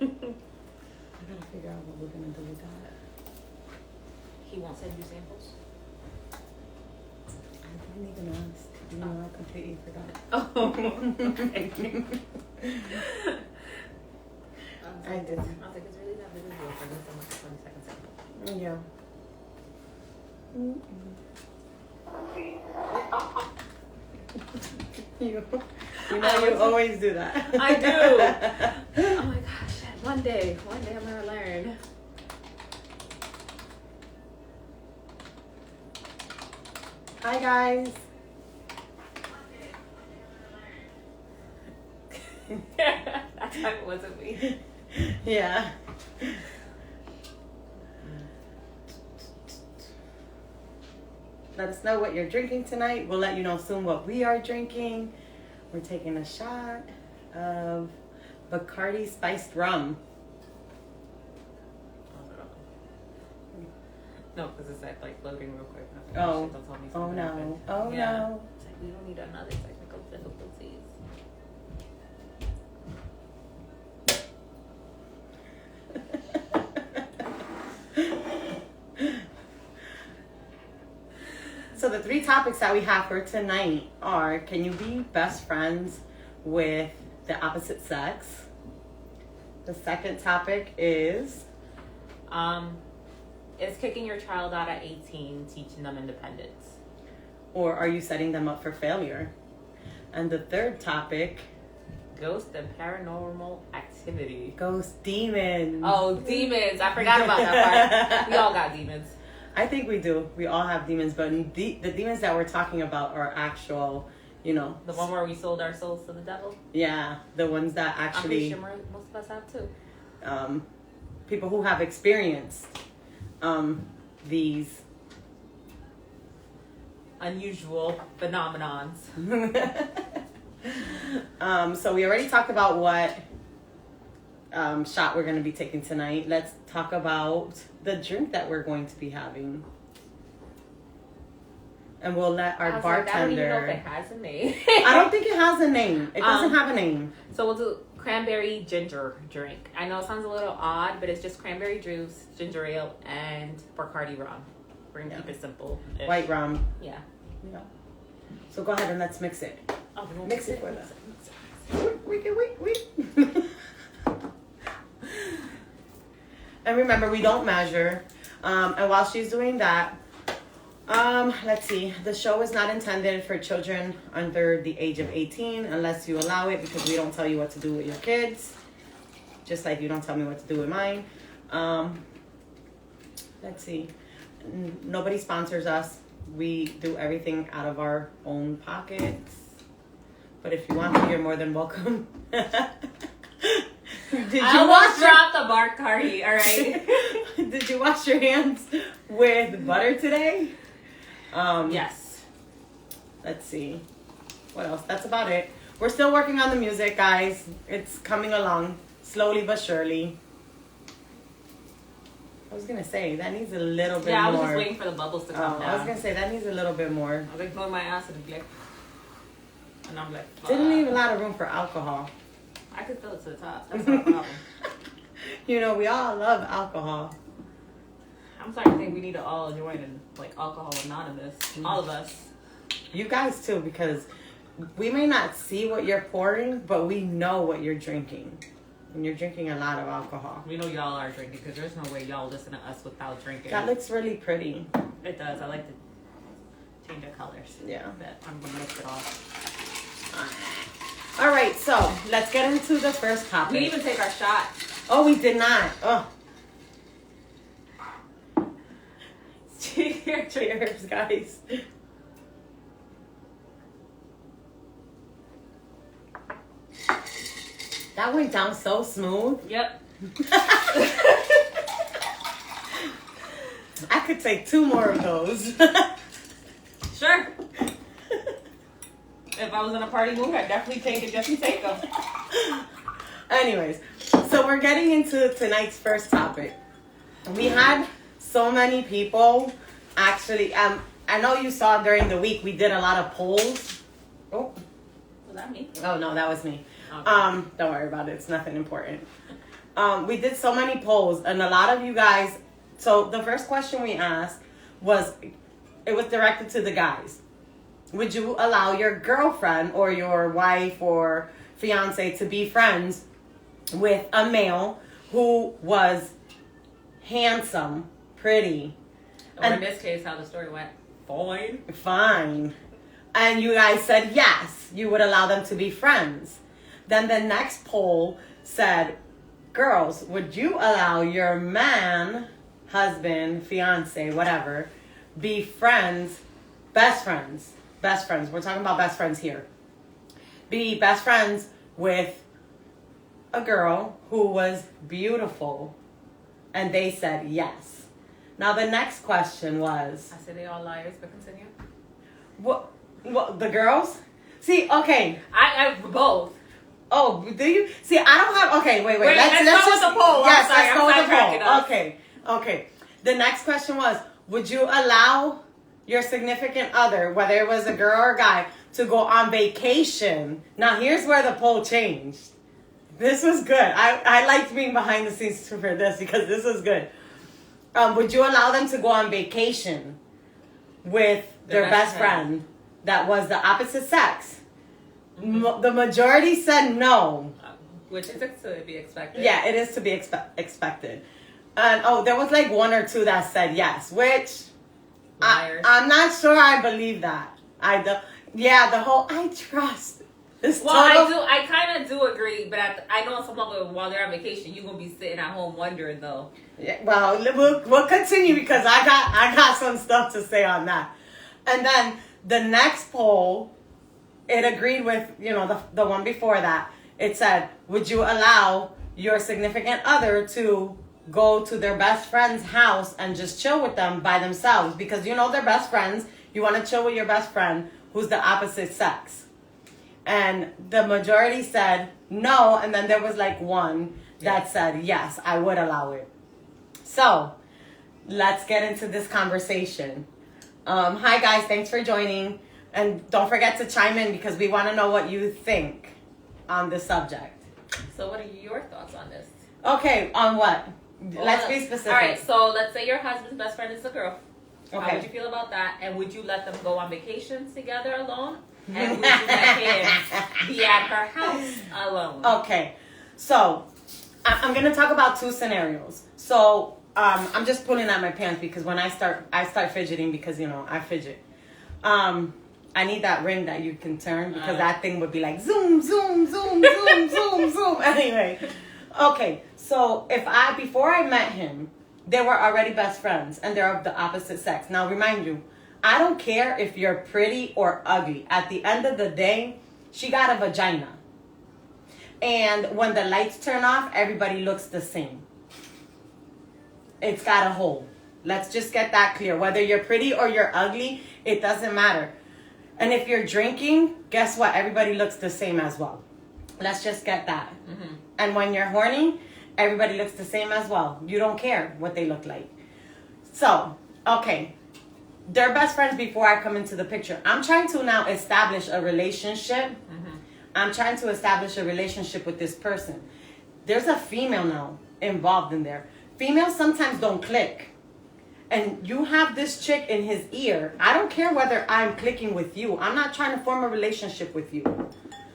I gotta figure out what we're gonna do with that. He won't send you samples? I didn't even ask. You know, I completely forgot. Oh, okay. I did. I was like, it's really that big a deal for this almost a 20-second sample. Yeah. You know you always do that. I do. Oh my gosh. One day I'm gonna learn. Hi guys. That time it wasn't me. Yeah. Let us know what you're drinking tonight. We'll let you know soon what we are drinking. We're taking a shot of Bacardi spiced rum. No, because it's like loading real quick. Oh. Don't tell me Oh something no. happened. Oh Yeah. no. It's like we don't need another technical difficulties. So the 3 topics that we have for tonight are: can you be best friends with the opposite sex? The second topic is kicking your child out at 18 teaching them independence? or are you setting them up for failure? And the third topic, Ghost and paranormal activity. ghost demons. Oh, demons. I forgot about that part. We all got demons. I think we do. We all have demons, but the demons that we're talking about are actual, you know. The one where we sold our souls to the devil? Yeah, the ones that I'm pretty actually, sure most of us have too. people who have experienced these. Unusual phenomenons. So we already talked about what shot we're going to be taking tonight. Let's talk about the drink that we're going to be having. And we'll let our bartender... I don't even know if it has a name. I don't think it has a name. It doesn't have a name. So we'll do cranberry ginger drink. I know it sounds a little odd, but it's just cranberry juice, ginger ale, and Bacardi rum. We're going to keep it simple. White rum. Yeah. Yeah. So go ahead and let's mix it. Oh, we won't Mix it for mix them. it. Wait. And remember, we don't measure. And while she's doing that, let's see. The show is not intended for children under the age of 18 unless you allow it, because we don't tell you what to do with your kids. Just like you don't tell me what to do with mine. Let's see. Nobody sponsors us. We do everything out of our own pockets. But if you want to, you're more than welcome. I almost dropped the Bacardi, alright? Did you wash your hands with butter today? Yes. Let's see. What else? That's about it. We're still working on the music, guys. It's coming along slowly but surely. I was gonna say that needs a little bit more. Yeah, I was just waiting for the bubbles to come down. I was gonna say that needs a little bit more. I was like blowing my ass and like, and I'm like, fuck. Didn't leave a lot of room for alcohol. I could fill it to the top. That's not a problem. You know, we all love alcohol. I'm starting to think we need to all join like Alcohol Anonymous. All of us. You guys too, because we may not see what you're pouring, but we know what you're drinking. And you're drinking a lot of alcohol. We know y'all are drinking because there's no way y'all listen to us without drinking. That looks really pretty. It does. I like to change the colors. Yeah. But I'm going to mix it off. All right, so let's get into the first topic. We didn't even take our shot. Oh, we did not. Oh. Cheers, guys. That went down so smooth. Yep. I could take 2 more of those. Sure. If I was in a party mood, I'd definitely take it just to take them. Anyways, so we're getting into tonight's first topic. We had so many people actually. I know you saw during the week we did a lot of polls. Oh, Was that me? oh no, that was me. Okay. Don't worry about it. It's nothing important. We did so many polls, and a lot of you guys. So the first question we asked was, it was directed to the guys. Would you allow your girlfriend or your wife or fiance to be friends with a male who was handsome, pretty, Or in this case, how the story went, fine, and you guys said yes, you would allow them to be friends. Then the next poll said, girls, would you allow your man, husband, fiance, whatever, be friends, best friends, we're talking about best friends here, be best friends with a girl who was beautiful? And they said yes. Now the next question was, I said they all liars, but continue. what the girls? See, okay. I both. Oh, do you? See, I don't have, okay, wait. Let's go just, with the poll. Yes, I'm sorry, let's go with the I'm poll. Okay. The next question was, would you allow your significant other, whether it was a girl or a guy, to go on vacation? Now here's where the poll changed. This was good. I liked being behind the scenes for this because this was good. Would you allow them to go on vacation with their best friend that was the opposite sex? Mm-hmm. The majority said no. Which is to be expected. Yeah, it is to be expected. And there was like one or two that said yes, which I'm not sure I believe that. The whole I trust. I kind of do agree, but I know some people, while they're on vacation, you're gonna be sitting at home wondering though. Yeah, well, we'll continue because I got some stuff to say on that. And then the next poll, it agreed with the one before that. It said, would you allow your significant other to go to their best friend's house and just chill with them by themselves? Because they're best friends. You want to chill with your best friend who's the opposite sex. And the majority said no, and then there was like one that said yes, I would allow it. So let's get into this conversation. Hi guys, thanks for joining, and don't forget to chime in because we want to know what you think on this subject. So what are your thoughts on this? Okay, on what? Let's be specific. All right, so let's say your husband's best friend is a girl. Okay. How would you feel about that? And would you let them go on vacations together alone? And would you let him be at her house alone? Okay, so I'm going to talk about two scenarios. So I'm just pulling out my pants because when I start fidgeting because, I fidget. I need that ring that you can turn because that thing would be like zoom, zoom, zoom, zoom, zoom, zoom. Anyway, okay, so before I met him, they were already best friends and they're of the opposite sex. Now, remind you, I don't care if you're pretty or ugly. At the end of the day, she got a vagina. And when the lights turn off, everybody looks the same. It's got a hole. Let's just get that clear. Whether you're pretty or you're ugly, it doesn't matter. And if you're drinking, guess what? Everybody looks the same as well. Let's just get that. Mm-hmm. And when you're horny, everybody looks the same as well. You don't care what they look like. So, okay. They're best friends before I come into the picture. I'm trying to now establish a relationship. Mm-hmm. I'm trying to establish a relationship with this person. There's a female now involved in there. Females sometimes don't click. And you have this chick in his ear. I don't care whether I'm clicking with you. I'm not trying to form a relationship with you.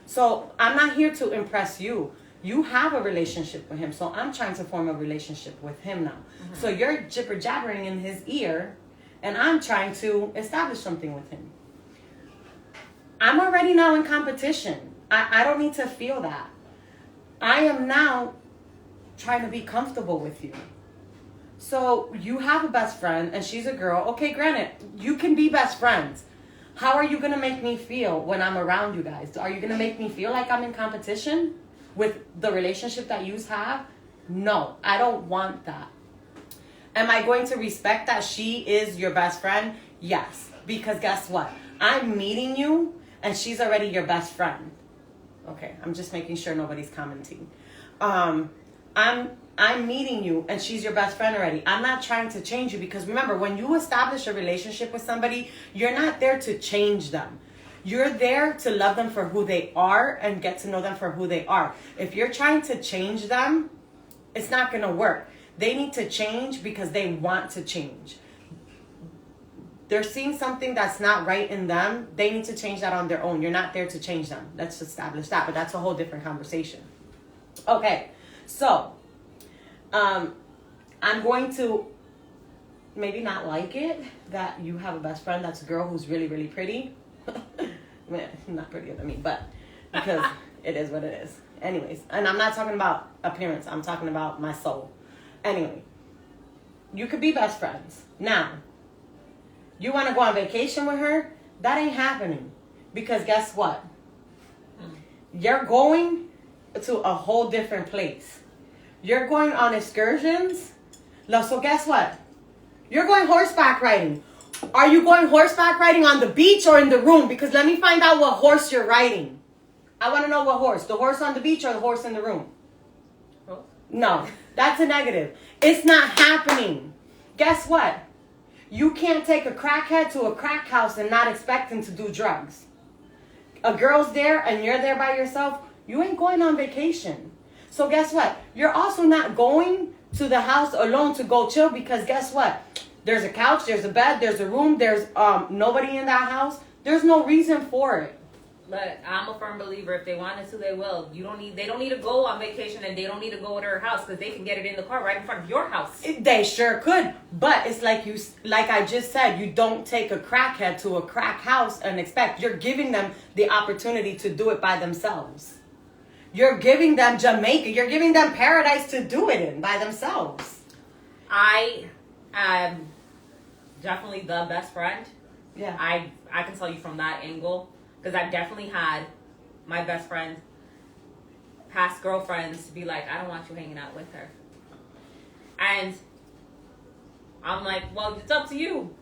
So I'm not here to impress you. You have a relationship with him. So I'm trying to form a relationship with him now. Mm-hmm. So you're jibber jabbering in his ear. And I'm trying to establish something with him. I'm already now in competition. I don't need to feel that. I am now trying to be comfortable with you. So you have a best friend and she's a girl. Okay, granted, you can be best friends. How are you going to make me feel when I'm around you guys? Are you going to make me feel like I'm in competition with the relationship that you have? No, I don't want that. Am I going to respect that she is your best friend? Yes. Because guess what? I'm meeting you and she's already your best friend. Okay, I'm just making sure nobody's commenting. I'm meeting you and she's your best friend already. I'm not trying to change you because remember, when you establish a relationship with somebody, you're not there to change them. You're there to love them for who they are and get to know them for who they are. If you're trying to change them, It's not going to work. They need to change because they want to change. They're seeing something that's not right in them. They need to change that on their own. You're not there to change them. Let's establish that. But that's a whole different conversation. Okay. So, I'm going to maybe not like it that you have a best friend that's a girl who's really, really pretty. Man, not prettier than me, but because it is what it is. Anyways, and I'm not talking about appearance. I'm talking about my soul. Anyway, you could be best friends. Now, you want to go on vacation with her? That ain't happening. Because guess what? You're going to a whole different place. You're going on excursions. So guess what? You're going horseback riding. Are you going horseback riding on the beach or in the room? Because let me find out what horse you're riding. I want to know what horse. The horse on the beach or the horse in the room? Oh. No, that's a negative. It's not happening. Guess what? You can't take a crackhead to a crack house and not expect him to do drugs. A girl's there and you're there by yourself. You ain't going on vacation. So guess what? You're also not going to the house alone to go chill because guess what? There's a couch, there's a bed, there's a room, there's nobody in that house. There's no reason for it. But I'm a firm believer. If they wanted to, they will. They don't need to go on vacation, and they don't need to go to her house because they can get it in the car right in front of your house. They sure could, but it's like I just said, you don't take a crackhead to a crack house and expect. You're giving them the opportunity to do it by themselves. You're giving them Jamaica. You're giving them paradise to do it in by themselves. I am definitely the best friend. Yeah. I can tell you from that angle. Because I've definitely had my best friend, past girlfriends, be like, I don't want you hanging out with her. And I'm like, well, it's up to you.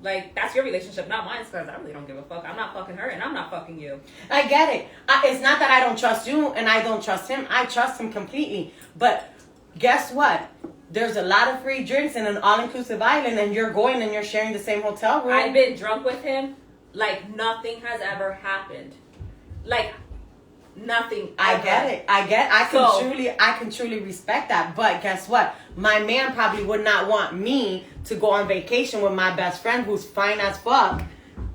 Like, that's your relationship, not mine, because I really don't give a fuck. I'm not fucking her, and I'm not fucking you. I get it. It's not that I don't trust you, and I don't trust him. I trust him completely. But guess what? There's a lot of free drinks in an all-inclusive island, and you're going and you're sharing the same hotel room. I've been drunk with him. Like, nothing has ever happened. Like, nothing ever. I get it. I can truly respect that. But guess what? My man probably would not want me to go on vacation with my best friend who's fine as fuck,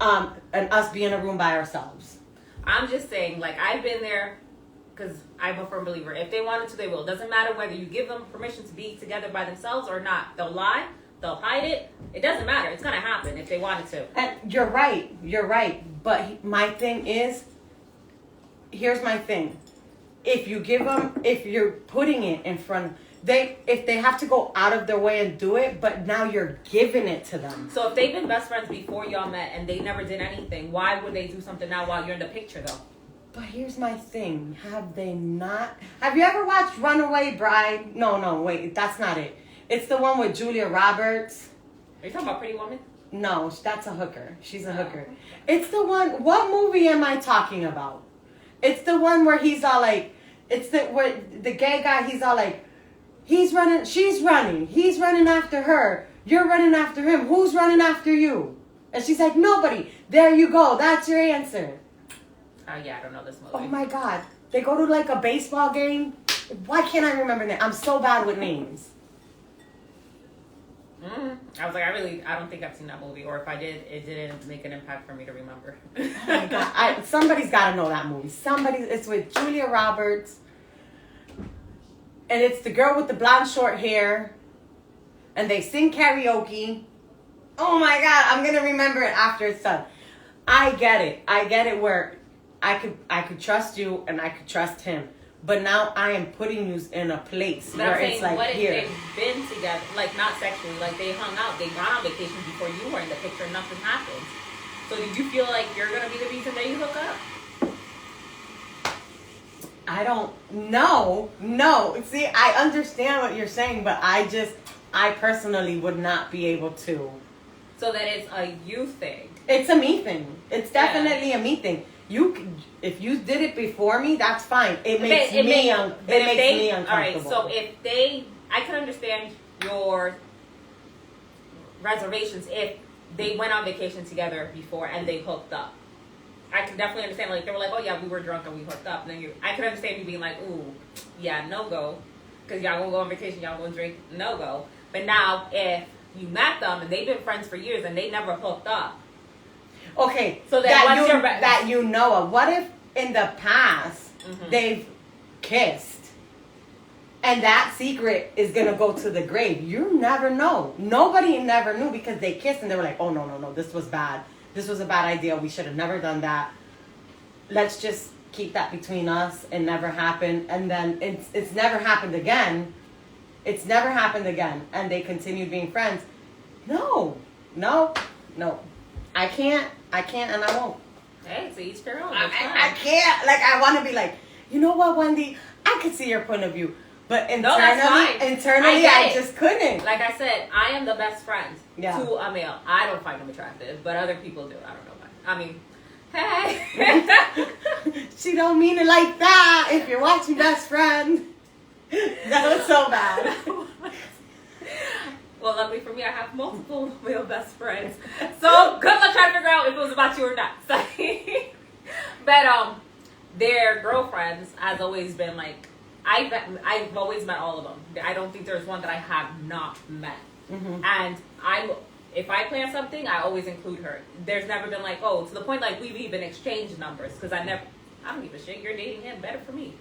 and us be in a room by ourselves. I'm just saying, like, I've been there because I'm a firm believer. If they wanted to, they will. It doesn't matter whether you give them permission to be together by themselves or not. They'll lie. They'll hide it. It doesn't matter. It's going to happen if they wanted to. And you're right. But my thing is, here's my thing. If you're putting it in front, if they have to go out of their way and do it, but now you're giving it to them. So if they've been best friends before y'all met and they never did anything, why would they do something now while you're in the picture, though? But here's my thing. Have you ever watched Runaway Bride? No, wait, that's not it. It's the one with Julia Roberts. Are you talking about Pretty Woman? No, that's a hooker. She's a hooker. It's the one. What movie am I talking about? It's the one where he's all like, where the gay guy, he's all like, he's running, she's running, he's running after her, you're running after him, who's running after you? And she's like, nobody. There you go. That's your answer. Oh, yeah, I don't know this movie. Oh, my God. They go to like a baseball game. Why can't I remember that? I'm so bad with names. I was like, I don't think I've seen that movie, or if I did, it didn't make an impact for me to remember. Oh my God. Somebody's got to know that movie. It's with Julia Roberts, and it's the girl with the blonde short hair, and they sing karaoke. Oh my God, I'm gonna remember it after it's done. I get it where I could trust you and I could trust him. But now I am putting you in a place but where I'm saying, it's like what if here. they've been together, like not sexually, like they hung out, they gone on vacation before you were in the picture, and nothing happened. So do you feel like you're gonna be the reason that you hook up? I don't know. No. See, I understand what you're saying, but I personally would not be able to. So that it's a you thing. It's a me thing. It's definitely a me thing. If you did it before me, that's fine. It makes me uncomfortable. All right, so I can understand your reservations if they went on vacation together before and they hooked up. I can definitely understand, like, they were like, oh yeah, we were drunk and we hooked up. And then I can understand you being like, ooh, yeah, no go. because y'all gonna go on vacation, y'all gonna drink, no go. But now, if you met them and they've been friends for years and they never hooked up. Okay, So that you know of. What if in the past they've kissed? And that secret is going to go to the grave. You never know. Nobody never knew because they kissed and they were like, oh, no, this was bad. This was a bad idea. We should have never done that. Let's just keep that between us. It never happened. And then it's never happened again. It's never happened again. And they continued being friends. No. I can't and I won't. Hey, to each their own. I can't. Like, I want to be like, you know what, Wendy? I could see your point of view. But internally, I just couldn't. Like I said, I am the best friend to a male. I don't find him attractive, but other people do. I don't know why. I mean, hey. She don't mean it like that. If you're watching Best Friend, that was so bad. Well, luckily for me, I have multiple male best friends. So good luck trying to figure out if it was about you or not. But their girlfriends has always been like. I've always met all of them. I don't think there's one that I have not met. Mm-hmm. And if I plan something, I always include her. There's never been like, oh, to the point like we've even exchanged numbers because I don't give a shit. You're dating him, better for me.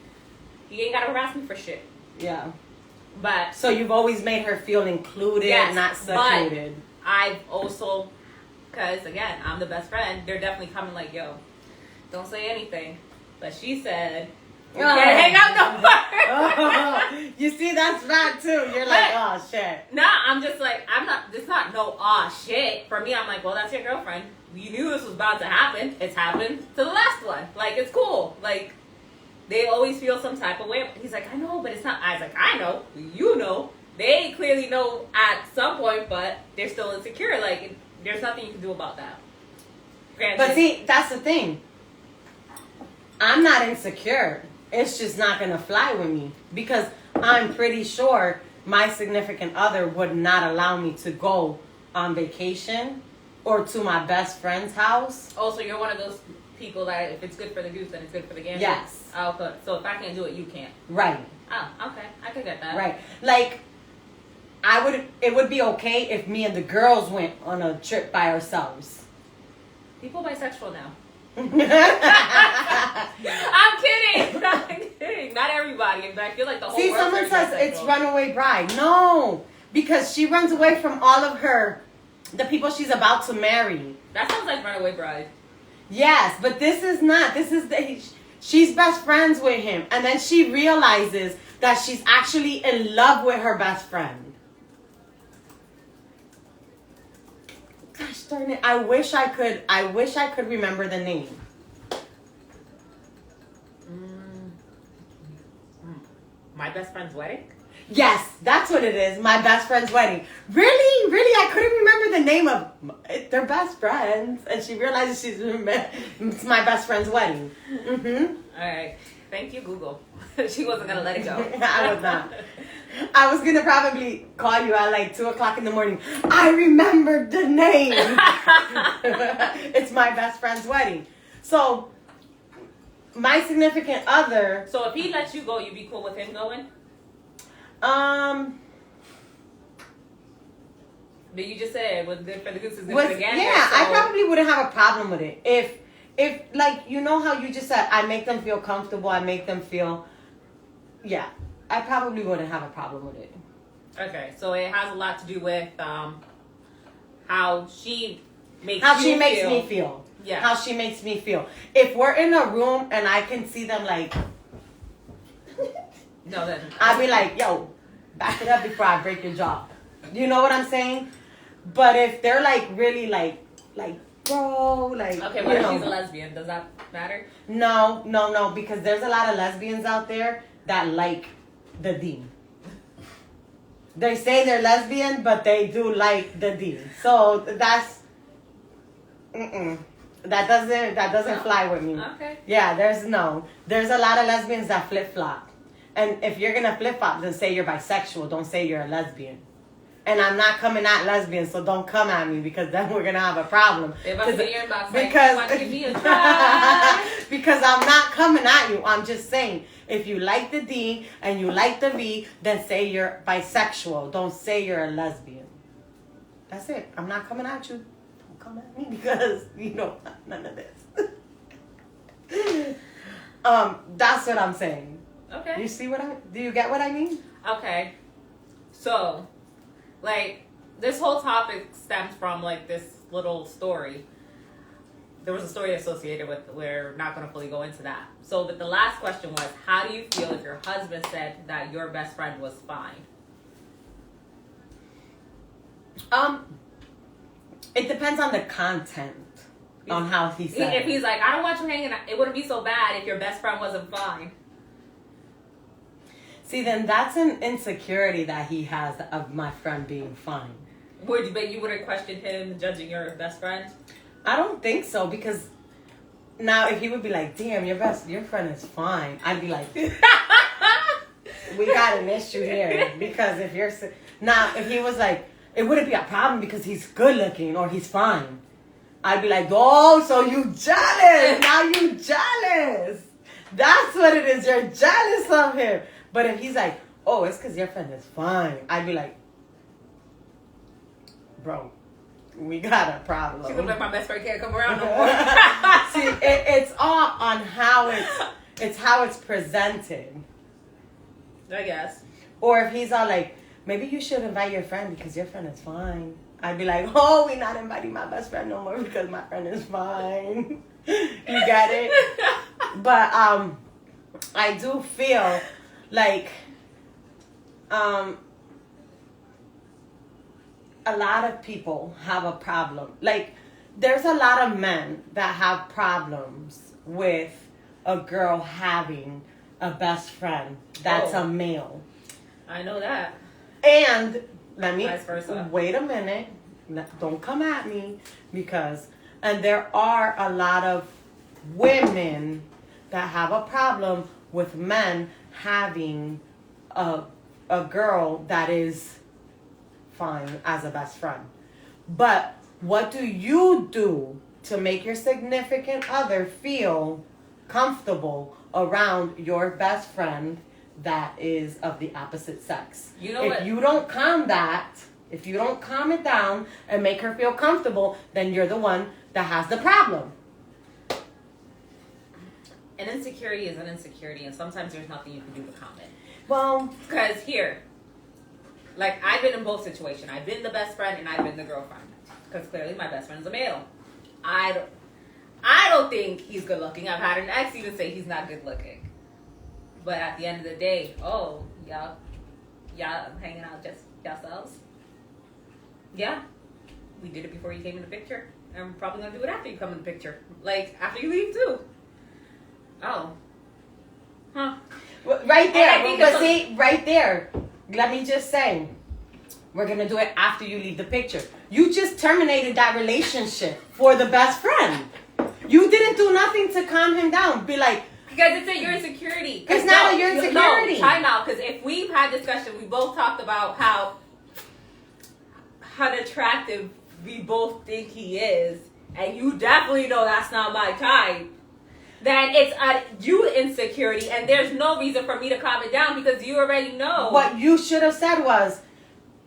He ain't gotta harass me for shit. Yeah. But so you've always made her feel included, not secluded. But I've also, because again, I'm the best friend. They're definitely coming like, yo, don't say anything. But she said. You can't hang out no more. You see, that's bad too. You're like, oh shit. Nah, I'm just like, it's not no shit. For me, I'm like, well, that's your girlfriend. You knew this was about to happen. It's happened to the last one. Like, it's cool. Like, they always feel some type of way. He's like, I know, but it's not. I was like, I know. You know. They clearly know at some point, but they're still insecure. Like, there's nothing you can do about that. Granted, but see, that's the thing. I'm not insecure. It's just not going to fly with me because I'm pretty sure my significant other would not allow me to go on vacation or to my best friend's house. Oh, so you're one of those people that if it's good for the goose, then it's good for the gander? Yes. Oh, okay. So if I can't do it, you can't. Right. Oh, okay. I can get that. Right. Like, it would be okay if me and the girls went on a trip by ourselves. People bisexual now. I'm kidding. I'm kidding. Not everybody. But I feel like the whole world. See, someone says it's Runaway Bride. No, because she runs away from all of the people she's about to marry. That sounds like Runaway Bride. Yes, but this is not. She's best friends with him, and then she realizes that she's actually in love with her best friend. Gosh darn it! I wish I could remember the name. My Best Friend's Wedding? Yes, that's what it is. My best friend's wedding. Really? I couldn't remember the name of their best friends, and she realizes it's my best friend's wedding. Mm-hmm. All right. Thank you, Google. She wasn't gonna let it go. I was not. I was gonna probably call you at like 2:00 in the morning. I remembered the name. It's my best friend's wedding. So, my significant other. So if he lets you go, you'd be cool with him going? But you just said what's good for the goose is good for the gander. Yeah, so. I probably wouldn't have a problem with it if like you know how you just said I make them feel comfortable. I make them feel. Yeah. I probably wouldn't have a problem with it. Okay, so it has a lot to do with how she makes me feel. Yeah. How she makes me feel. If we're in a room and I can see them like, no, then I'd be like, yo, back it up before I break your jaw. You know what I'm saying? But if they're like really like bro, like okay, what if she's a lesbian? Does that matter? No, because there's a lot of lesbians out there that like the D. They say they're lesbian, but they do like the D. So that's that doesn't fly with me. Okay. Yeah, there's a lot of lesbians that flip flop, and if you're gonna flip flop, then say you're bisexual. Don't say you're a lesbian. And I'm not coming at lesbians, so don't come at me because then we're gonna have a problem. If I see your inbox, because like, give me a try. because I'm not coming at you. I'm just saying, if you like the D and you like the V, then say you're bisexual. Don't say you're a lesbian. That's it. I'm not coming at you. Don't come at me because you know none of this. That's what I'm saying. Okay. You see do you get what I mean? Okay. So, like, this whole topic stems from, like, this little story. There was a story associated with, we're not going to fully go into that. So, but the last question was, how do you feel if your husband said that your best friend was fine? It depends on the content, on how he said If he's like, I don't want you hanging out, it wouldn't be so bad if your best friend wasn't fine. See, then that's an insecurity that he has of my friend being fine. But you wouldn't question him judging your best friend? I don't think so, because now if he would be like, damn, your friend is fine, I'd be like, we got an issue here. Because if he was like, it wouldn't be a problem because he's good looking or he's fine, I'd be like, oh, so you jealous. Now you jealous. That's what it is. You're jealous of him. But if he's like, oh, it's because your friend is fine, I'd be like, bro, we got a problem. She would like, my best friend can't come around no more. See, it's all on how it's presented. I guess. Or if he's all like, maybe you should invite your friend because your friend is fine, I'd be like, oh, we're not inviting my best friend no more because my friend is fine. You get it? But I do feel like a lot of people have a problem. Like, there's a lot of men that have problems with a girl having a best friend that's a male. I know that. And let me Vice versa. Wait a minute. Don't come at me and there are a lot of women that have a problem with men having a girl that is fine as a best friend. But what do you do to make your significant other feel comfortable around your best friend that is of the opposite sex? You know if you don't calm it down and make her feel comfortable, then you're the one that has the problem. An insecurity is an insecurity, and sometimes there's nothing you can do to calm it. Well, because here, like, I've been in both situations. I've been the best friend and I've been the girlfriend. Because clearly my best friend is a male. I don't think he's good looking. I've had an ex even say he's not good looking. But at the end of the day, y'all hanging out just yourselves. Yeah, we did it before you came in the picture. And we're probably going to do it after you come in the picture. Like, after you leave too. Oh. Huh. Right there. But see, right there. Let me just say, we're going to do it after you leave the picture. You just terminated that relationship for the best friend. You didn't do nothing to calm him down. Be like, because it's your insecurity. It's not your insecurity. No, time out. Because if we've had discussion, we both talked about how unattractive we both think he is, and you definitely know that's not my type. Then it's you insecurity, and there's no reason for me to calm it down because you already know. What you should have said was,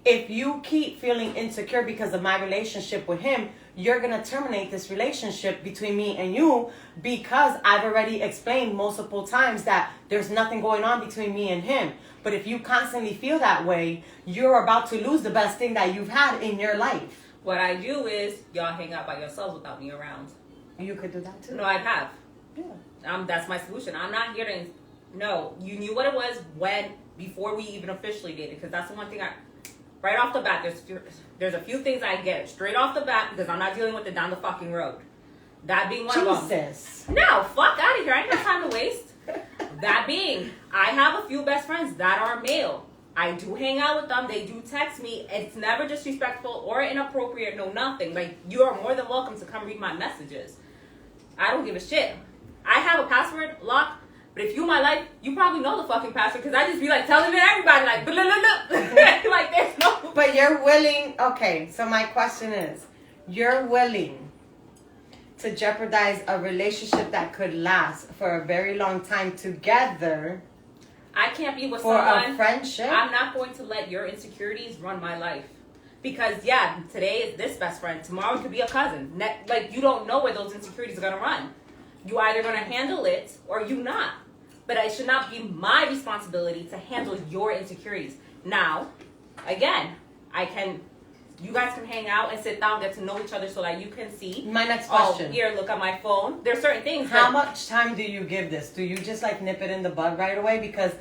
if you keep feeling insecure because of my relationship with him, you're going to terminate this relationship between me and you because I've already explained multiple times that there's nothing going on between me and him. But if you constantly feel that way, you're about to lose the best thing that you've had in your life. What I do is, y'all hang out by yourselves without me around. You could do that too. No, I have. Yeah. That's my solution. I'm not here to... No, you knew what it was before we even officially dated. Because that's the one thing right off the bat, there's a few things I get straight off the bat because I'm not dealing with it down the fucking road. That being one of them. No, fuck out of here. I ain't got time to waste. That being, I have a few best friends that are male. I do hang out with them. They do text me. It's never disrespectful or inappropriate. No, nothing. Like, you are more than welcome to come read my messages. I don't give a shit. I have a password lock But if you in my life, you probably know the fucking password because I just be like telling it to everybody like, blah, blah, blah. Like there's no. But you're willing. Okay, so my question is, you're willing to jeopardize a relationship that could last for a very long time together. I can't be with for someone. A friendship. I'm not going to let your insecurities run my life. Because, yeah, today is this best friend. Tomorrow it could be a cousin. Like, you don't know where those insecurities are going to run. You either going to handle it or you not. But it should not be my responsibility to handle your insecurities. Now, again, you guys can hang out and sit down, get to know each other so that you can see. My next question. Oh, here, look at my phone. There's certain things. How much time do you give this? Do you just like nip it in the bud right away? Because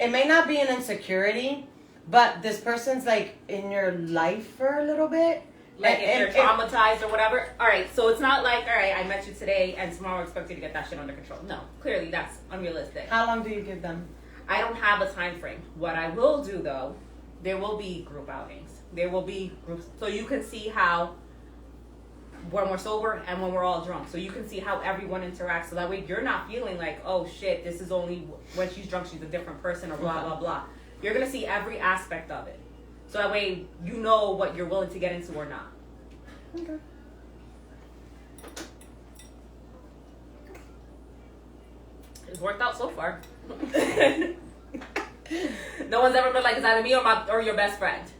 it may not be an insecurity, but this person's like in your life for a little bit. Like if you're traumatized or whatever. All right, so it's not like, all right, I met you today and tomorrow I expect you to get that shit under control. No, clearly that's unrealistic. How long do you give them? I don't have a time frame. What I will do though, there will be group outings. There will be groups, so you can see how when we're sober and when we're all drunk. So you can see how everyone interacts. So that way you're not feeling like, oh shit, this is only when she's drunk, she's a different person or blah, blah, blah. You're going to see every aspect of it. So that way you know what you're willing to get into or not. Okay. It's worked out so far. No one's ever been like, it's either me or your best friend.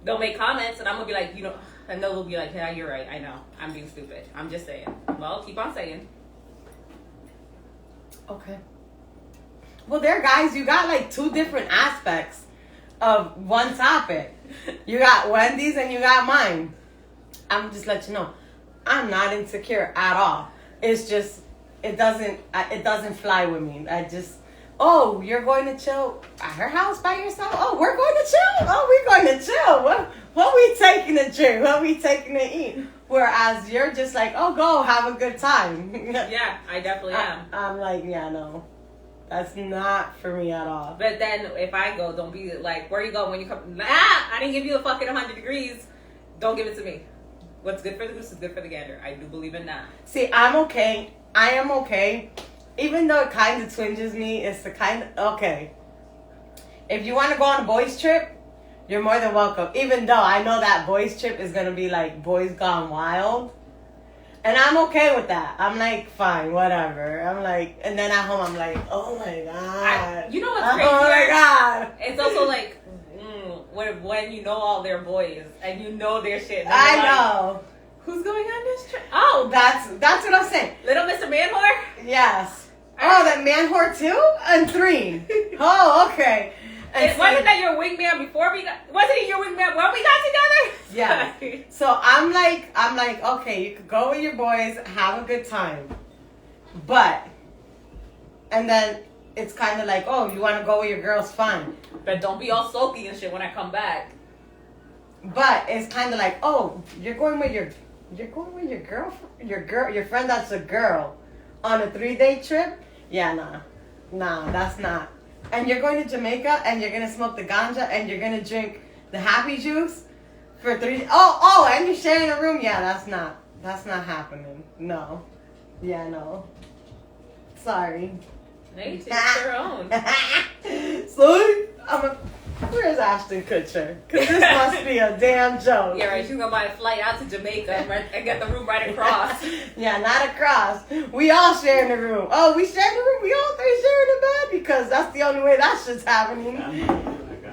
They'll make comments and I'm going to be like, you know, and they'll be like, yeah, you're right. I know. I'm being stupid. I'm just saying. Well, keep on saying. Okay. Well, there, guys, you got like two different aspects of one topic. You got Wendy's and you got mine. I'm just let you know, I'm not insecure at all. It's just it doesn't fly with me. I just, oh, you're going to chill at her house by yourself? Oh, we're going to chill? Oh, we're going to chill. What we taking to drink? What we taking to eat? Whereas you're just like, oh, go have a good time. Yeah, I definitely am. I'm like, yeah, no. That's not for me at all. But then if I go, don't be like, where you go when you come? I didn't give you a fucking 100 degrees. Don't give it to me. What's good for the goose is good for the gander. I do believe in that. See, I'm okay. I am okay. Even though it kind of twinges me, it's the kind of, okay. If you want to go on a boys trip, you're more than welcome. Even though I know that boys trip is going to be like boys gone wild. And I'm okay with that. I'm like, fine, whatever. I'm like, and then at home, I'm like, oh my God. You know what's crazy? Oh my God. It's also like, when you know all their boys and you know their shit. I like, know. Who's going on this trip? Oh, That's what I'm saying. Little Mr. Manhor? Yes. Oh, that man whore 2 and 3. Oh, okay. And wasn't that your wingman before we got? Wasn't he your wingman when we got together? Yeah. So I'm like, okay, you could go with your boys, have a good time, but, and then it's kind of like, oh, you want to go with your girls, fine. But don't be all sulky and shit when I come back. But it's kind of like, oh, you're going with your girlfriend, your friend that's a girl, on a 3-day trip. Yeah, nah, that's not. And you're going to Jamaica and you're gonna smoke the ganja and you're gonna drink the happy juice for 3. Oh, and you're sharing a room. Yeah, that's not happening. No. Yeah, no. Sorry. They teach their own. So where's Ashton Kutcher? Because this must be a damn joke. Yeah, right. She's gonna buy a flight out to Jamaica and get the room right across. Yeah, not across. We all sharing the room. Oh, we sharing the room. We all 3 sharing the bed because that's the only way that shit's happening.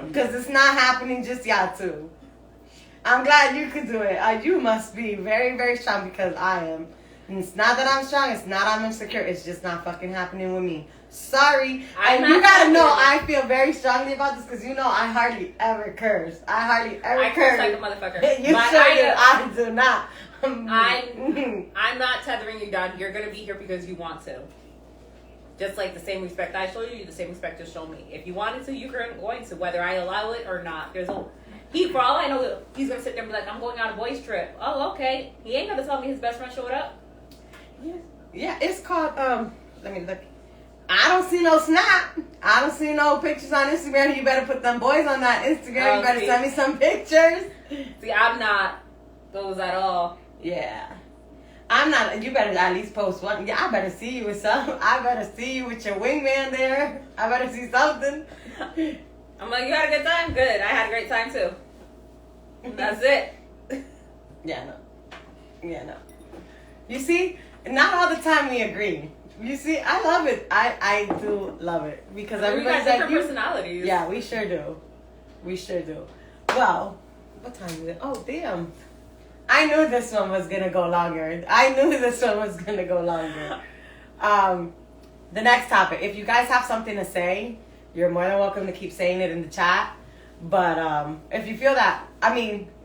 Because it's not happening just y'all two. I'm glad you could do it. You must be very, very strong because I am. And it's not that I'm strong. It's not I'm insecure. It's just not fucking happening with me. Sorry. And you gotta know I feel very strongly about this because you know I hardly ever curse. I curse like a motherfucker. You but sure do. I do not. I'm not tethering you down. You're gonna be here because you want to. Just like the same respect I show you, the same respect you show me. If you wanted to, you're going to, whether I allow it or not. For all I know, he's gonna sit there and be like, I'm going on a boys trip. Oh, okay. He ain't gonna tell me his best friend showed up. Yeah, it's called, let me look. I don't see no snap. I don't see no pictures on Instagram. You better put them boys on that Instagram. You better send me some pictures. See, I'm not those at all. Yeah. I'm not. You better at least post one. Yeah, I better see you with some. I better see you with your wingman there. I better see something. I'm like, you had a good time? Good. I had a great time too. That's it. Yeah, no. Yeah, no. You see, not all the time we agree. You see, I love it. I do love it because everybody's got like different personalities. Yeah, we sure do. We sure do. Well, what time is it? Oh, damn. I knew this one was gonna go longer. The next topic. If you guys have something to say, you're more than welcome to keep saying it in the chat. But if you feel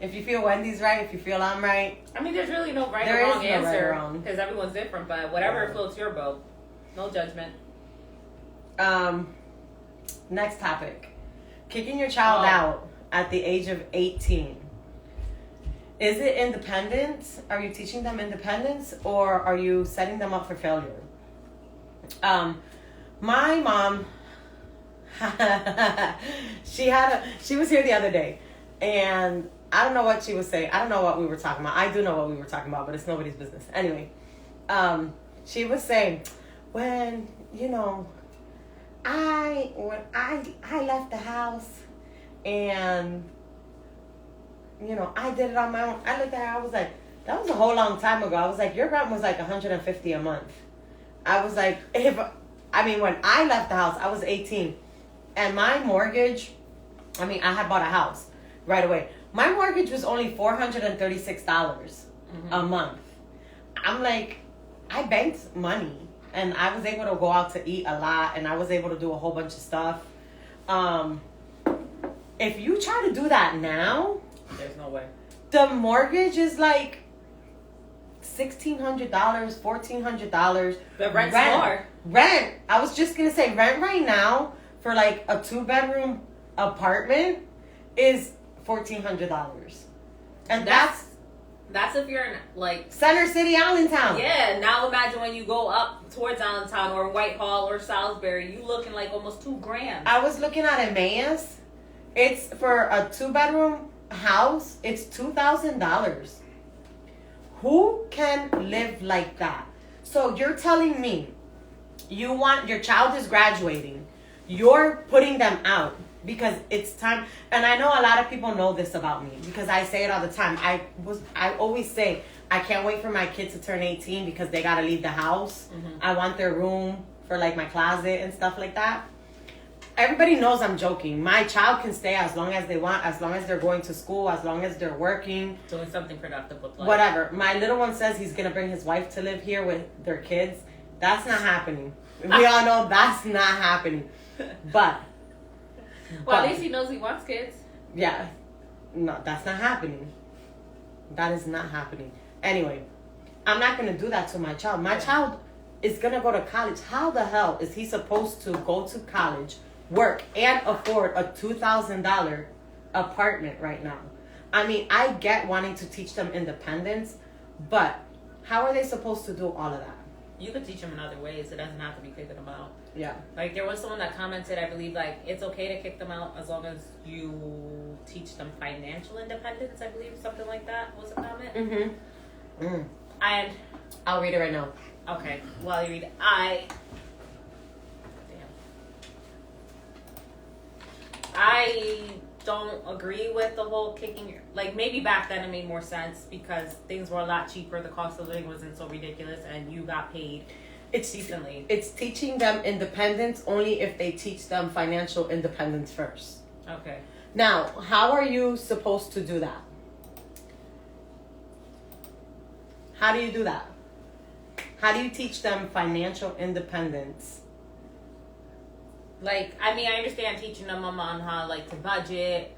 if you feel Wendy's right, if you feel I'm right. I mean, there's really no right There or is wrong no right or answer wrong. because everyone's different. But whatever floats your boat, no judgment. Next topic. Kicking your child out at the age of 18. Is it independence? Are you teaching them independence or are you setting them up for failure? My mom, she was here the other day and I don't know what she was saying. I don't know what we were talking about. I do know what we were talking about, but it's nobody's business. Anyway, she was saying, when I left the house and I did it on my own. I looked at her, I was like, that was a whole long time ago. I was like, your rent was like $150 a month. I was like, when I left the house, I was 18. And my mortgage, I had bought a house right away. My mortgage was only $436 a month. I'm like, I banked money. And I was able to go out to eat a lot. And I was able to do a whole bunch of stuff. If you try to do that now, there's no way. The mortgage is like $1,600, $1,400. The rent's more. Rent. I was just gonna say rent right now for like a 2-bedroom apartment is $1,400, and that's if you're in like Center City, Allentown. Yeah. Now imagine when you go up towards Allentown or Whitehall or Salisbury, you looking like almost $2,000. I was looking at Emmaus. It's for a 2-bedroom house. It's $2,000. Who can live like that? So you're telling me your child is graduating, you're putting them out because it's time. And I know a lot of people know this about me because I say it all the time. I always say I can't wait for my kids to turn 18 because they gotta leave the house. I want their room for like my closet and stuff like that. Everybody knows I'm joking. My child can stay as long as they want, as long as they're going to school, as long as they're working. Doing something productive with life. Whatever. My little one says he's going to bring his wife to live here with their kids. That's not happening. We all know that's not happening. But. At least he knows he wants kids. Yeah. No, that's not happening. That is not happening. Anyway, I'm not going to do that to my child. My child is going to go to college. How the hell is he supposed to go to college, work, and afford a $2,000 apartment right now? I get wanting to teach them independence, but how are they supposed to do all of that? You could teach them in other ways. It doesn't have to be kicking them out. Yeah. Like, there was someone that commented, I believe, like, it's okay to kick them out as long as you teach them financial independence, I believe. Something like that was a comment. Mm-hmm. Mm. And I'll read it right now. Okay. While you read it, I don't agree with the whole kicking. Like, maybe back then it made more sense because things were a lot cheaper. The cost of living wasn't so ridiculous, and you got paid decently. It's teaching them independence only if they teach them financial independence first. Okay. Now, how are you supposed to do that? How do you do that? How do you teach them financial independence? Like, I understand teaching them on how, like, to budget,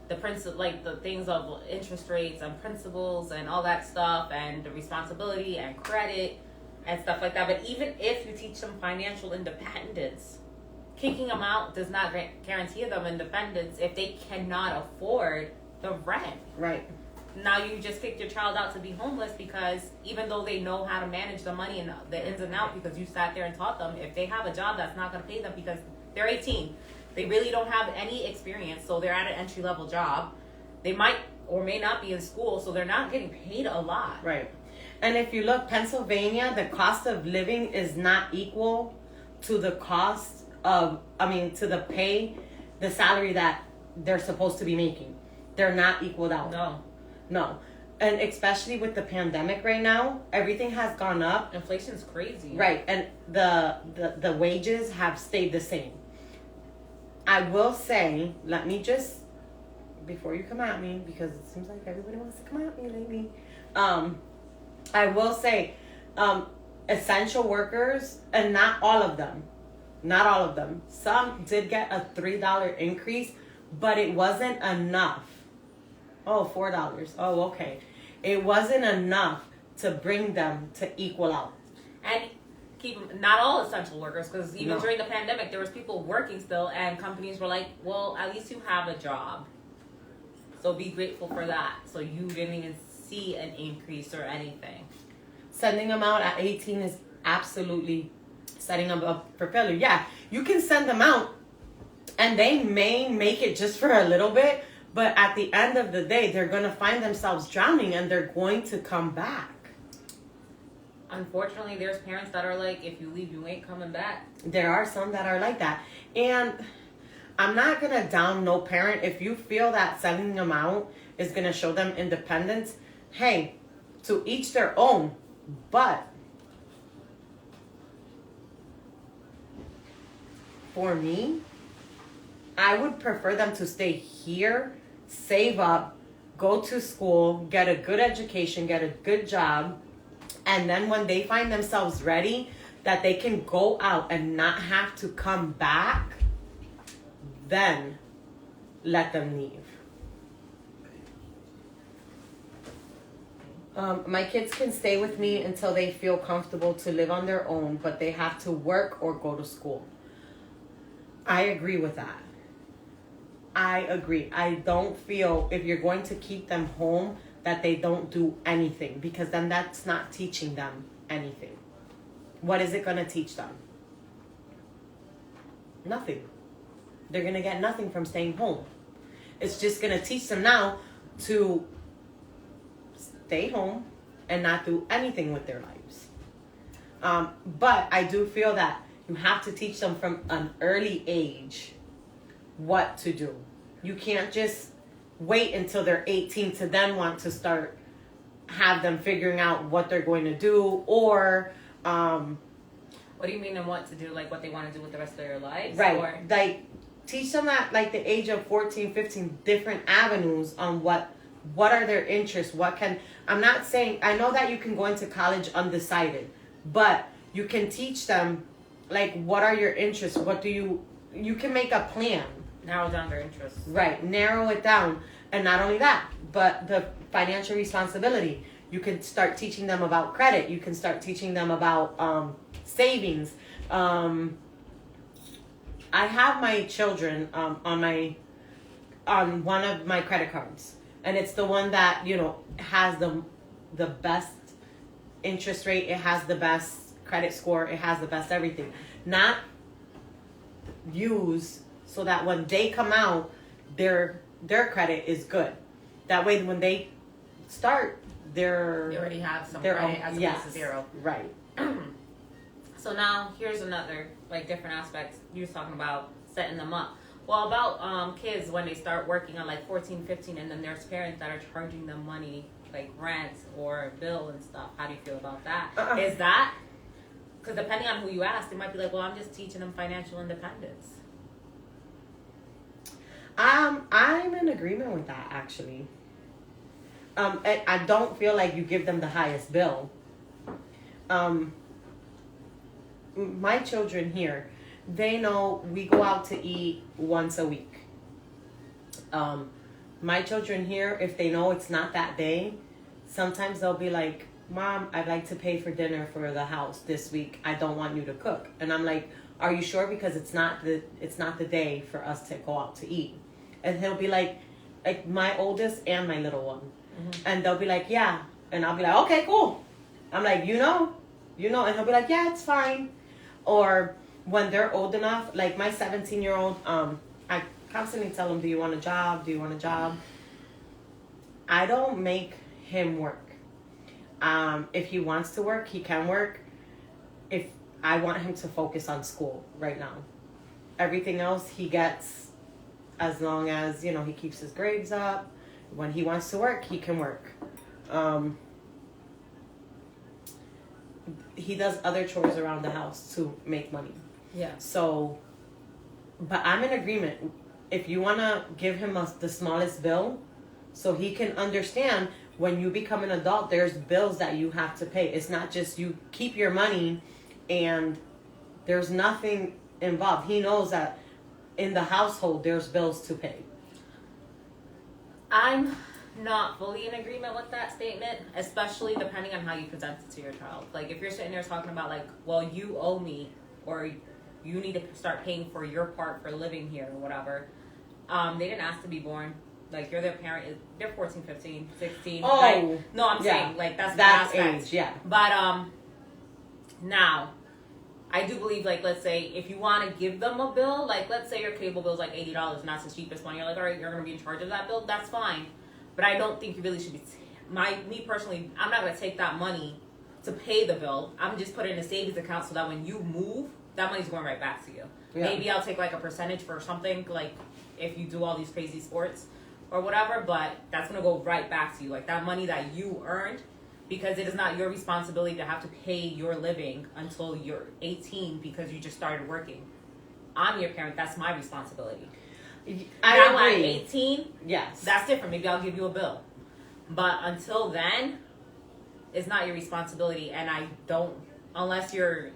the the things of interest rates and principles and all that stuff, and the responsibility and credit and stuff like that. But even if you teach them financial independence, kicking them out does not guarantee them independence if they cannot afford the rent. Right. Now you just kicked your child out to be homeless because even though they know how to manage the money and the ins and outs because you sat there and taught them, if they have a job that's not going to pay them because they're 18, they really don't have any experience, so they're at an entry-level job. They might or may not be in school, so they're not getting paid a lot. Right. And if you look, Pennsylvania, the cost of living is not equal to the cost of, to the pay, the salary that they're supposed to be making. They're not equaled out. No. And especially with the pandemic right now, everything has gone up. Inflation's crazy. Right. And the wages have stayed the same. I will say, let me just, before you come at me, because it seems like everybody wants to come at me lately. I will say, essential workers, and not all of them, some did get a $3 increase, but it wasn't enough. Oh, $4. Oh, okay. It wasn't enough to bring them to equal out. And not all essential workers, because even during the pandemic, there was people working still, and companies were like, well, at least you have a job. So be grateful for that. So you didn't even see an increase or anything. Sending them out at 18 is absolutely setting them up for failure. Yeah, you can send them out and they may make it just for a little bit, but at the end of the day, they're going to find themselves drowning and they're going to come back. Unfortunately, there's parents that are like, if you leave, you ain't coming back. There are some that are like that. And I'm not going to down no parent. If you feel that sending them out is going to show them independence, hey, to each their own. But for me, I would prefer them to stay here, save up, go to school, get a good education, get a good job, and then when they find themselves ready, that they can go out and not have to come back, then let them leave. My kids can stay with me until they feel comfortable to live on their own, but they have to work or go to school. I agree with that. I agree. I don't feel if you're going to keep them home that they don't do anything, because then that's not teaching them anything. What is it going to teach them? Nothing. They're going to get nothing from staying home. It's just going to teach them now to stay home and not do anything with their lives. But I do feel that you have to teach them from an early age what to do. You can't just wait until they're 18 to then want to start have them figuring out what they're going to do, or what do you mean and what to do, like what they want to do with the rest of their lives? Right. Or? Like teach them at like the age of 14, 15 different avenues on what are their interests, I'm not saying, I know that you can go into college undecided, but you can teach them like what are your interests, you can make a plan. Narrow down their interests. Right, narrow it down. And not only that, but the financial responsibility. You can start teaching them about credit. You can start teaching them about savings. I have my children on one of my credit cards, and it's the one that has the best interest rate. It has the best credit score. It has the best everything. Not use so that when they come out, their credit is good. That way, when they start, they already have some credit as opposed to zero. Right. So now here's another different aspect. You were talking about setting them up. Well, about kids when they start working on 14, 15, and then there's parents that are charging them money like rent or bill and stuff. How do you feel about that? Is that, because depending on who you ask, they might be like, well, I'm just teaching them financial independence. I'm in agreement with that, actually. I don't feel like you give them the highest bill. My children here, they know we go out to eat once a week. My children here, if they know it's not that day, sometimes they'll be like, Mom, I'd like to pay for dinner for the house this week. I don't want you to cook. And I'm like, are you sure? Because it's not the day for us to go out to eat. And he'll be like my oldest and my little one. Mm-hmm. And they'll be like, yeah. And I'll be like, okay, cool. I'm like, you know. And he'll be like, yeah, it's fine. Or when they're old enough, like my 17-year-old, I constantly tell him, do you want a job? Do you want a job? I don't make him work. If he wants to work, he can work. If I want him to focus on school right now, everything else he gets, as long as you know he keeps his grades up. When he wants to work, he can work. He does other chores around the house to make money. Yeah. So, but I'm in agreement. If you want to give him the smallest bill, so he can understand when you become an adult, there's bills that you have to pay. It's not just you keep your money and there's nothing involved. He knows that in the household, there's bills to pay. I'm not fully in agreement with that statement, especially depending on how you present it to your child. Like, if you're sitting there talking about, like, well, you owe me, or you need to start paying for your part for living here, or whatever. They didn't ask to be born. Like, you're their parent. They're 14, 15, 16. Oh. Like, no, I'm saying, like, that's the aspect. Age, yeah. But, now, I do believe, like, let's say, if you want to give them a bill, like, let's say your cable bill is like $80, and that's the cheapest one. You're like, all right, you're going to be in charge of that bill. That's fine. But I don't think you really should be. Me personally, I'm not going to take that money to pay the bill. I'm just put it in a savings account so that when you move, that money's going right back to you. Yeah. Maybe I'll take like a percentage for something, like if you do all these crazy sports or whatever, but that's going to go right back to you. Like that money that you earned, because it is not your responsibility to have to pay your living until you're 18 because you just started working. I'm your parent. That's my responsibility. Now at 18, yes, that's different. Maybe I'll give you a bill, but until then, it's not your responsibility. And I don't, unless you're,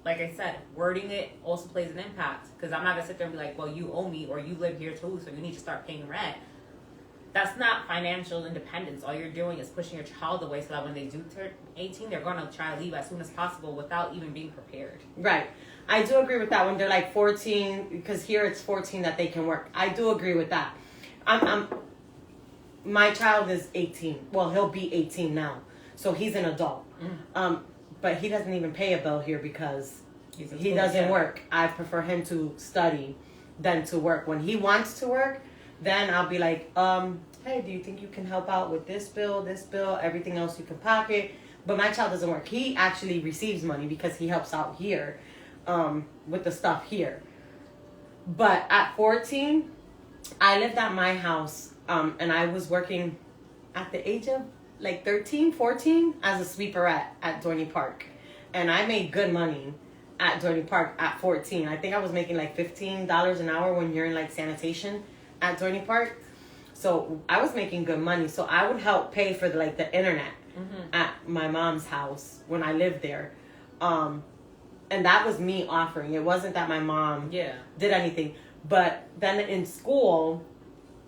like I said, wording it also plays an impact. Because I'm not gonna sit there and be like, well, you owe me, or you live here too, so you need to start paying rent. That's not financial independence. All you're doing is pushing your child away so that when they do turn 18, they're gonna try to leave as soon as possible without even being prepared. Right. I do agree with that when they're like 14, because here it's 14 that they can work. I do agree with that. My child is 18. Well, he'll be 18 now. So he's an adult. But he doesn't even pay a bill here because he doesn't work. I prefer him to study than to work. When he wants to work, then I'll be like, hey, do you think you can help out with this bill, everything else you can pocket? But my child doesn't work. He actually receives money because he helps out here. With the stuff here. But at 14, I lived at my house, and I was working at the age of like 13, 14 as a sweeperette at Dorney Park. And I made good money at Dorney Park at 14. I think I was making like $15 an hour when you're in like sanitation at Dorney Park. So I was making good money. So I would help pay for the internet at my mom's house when I lived there. And that was me offering. It wasn't that my mom did anything. But then in school,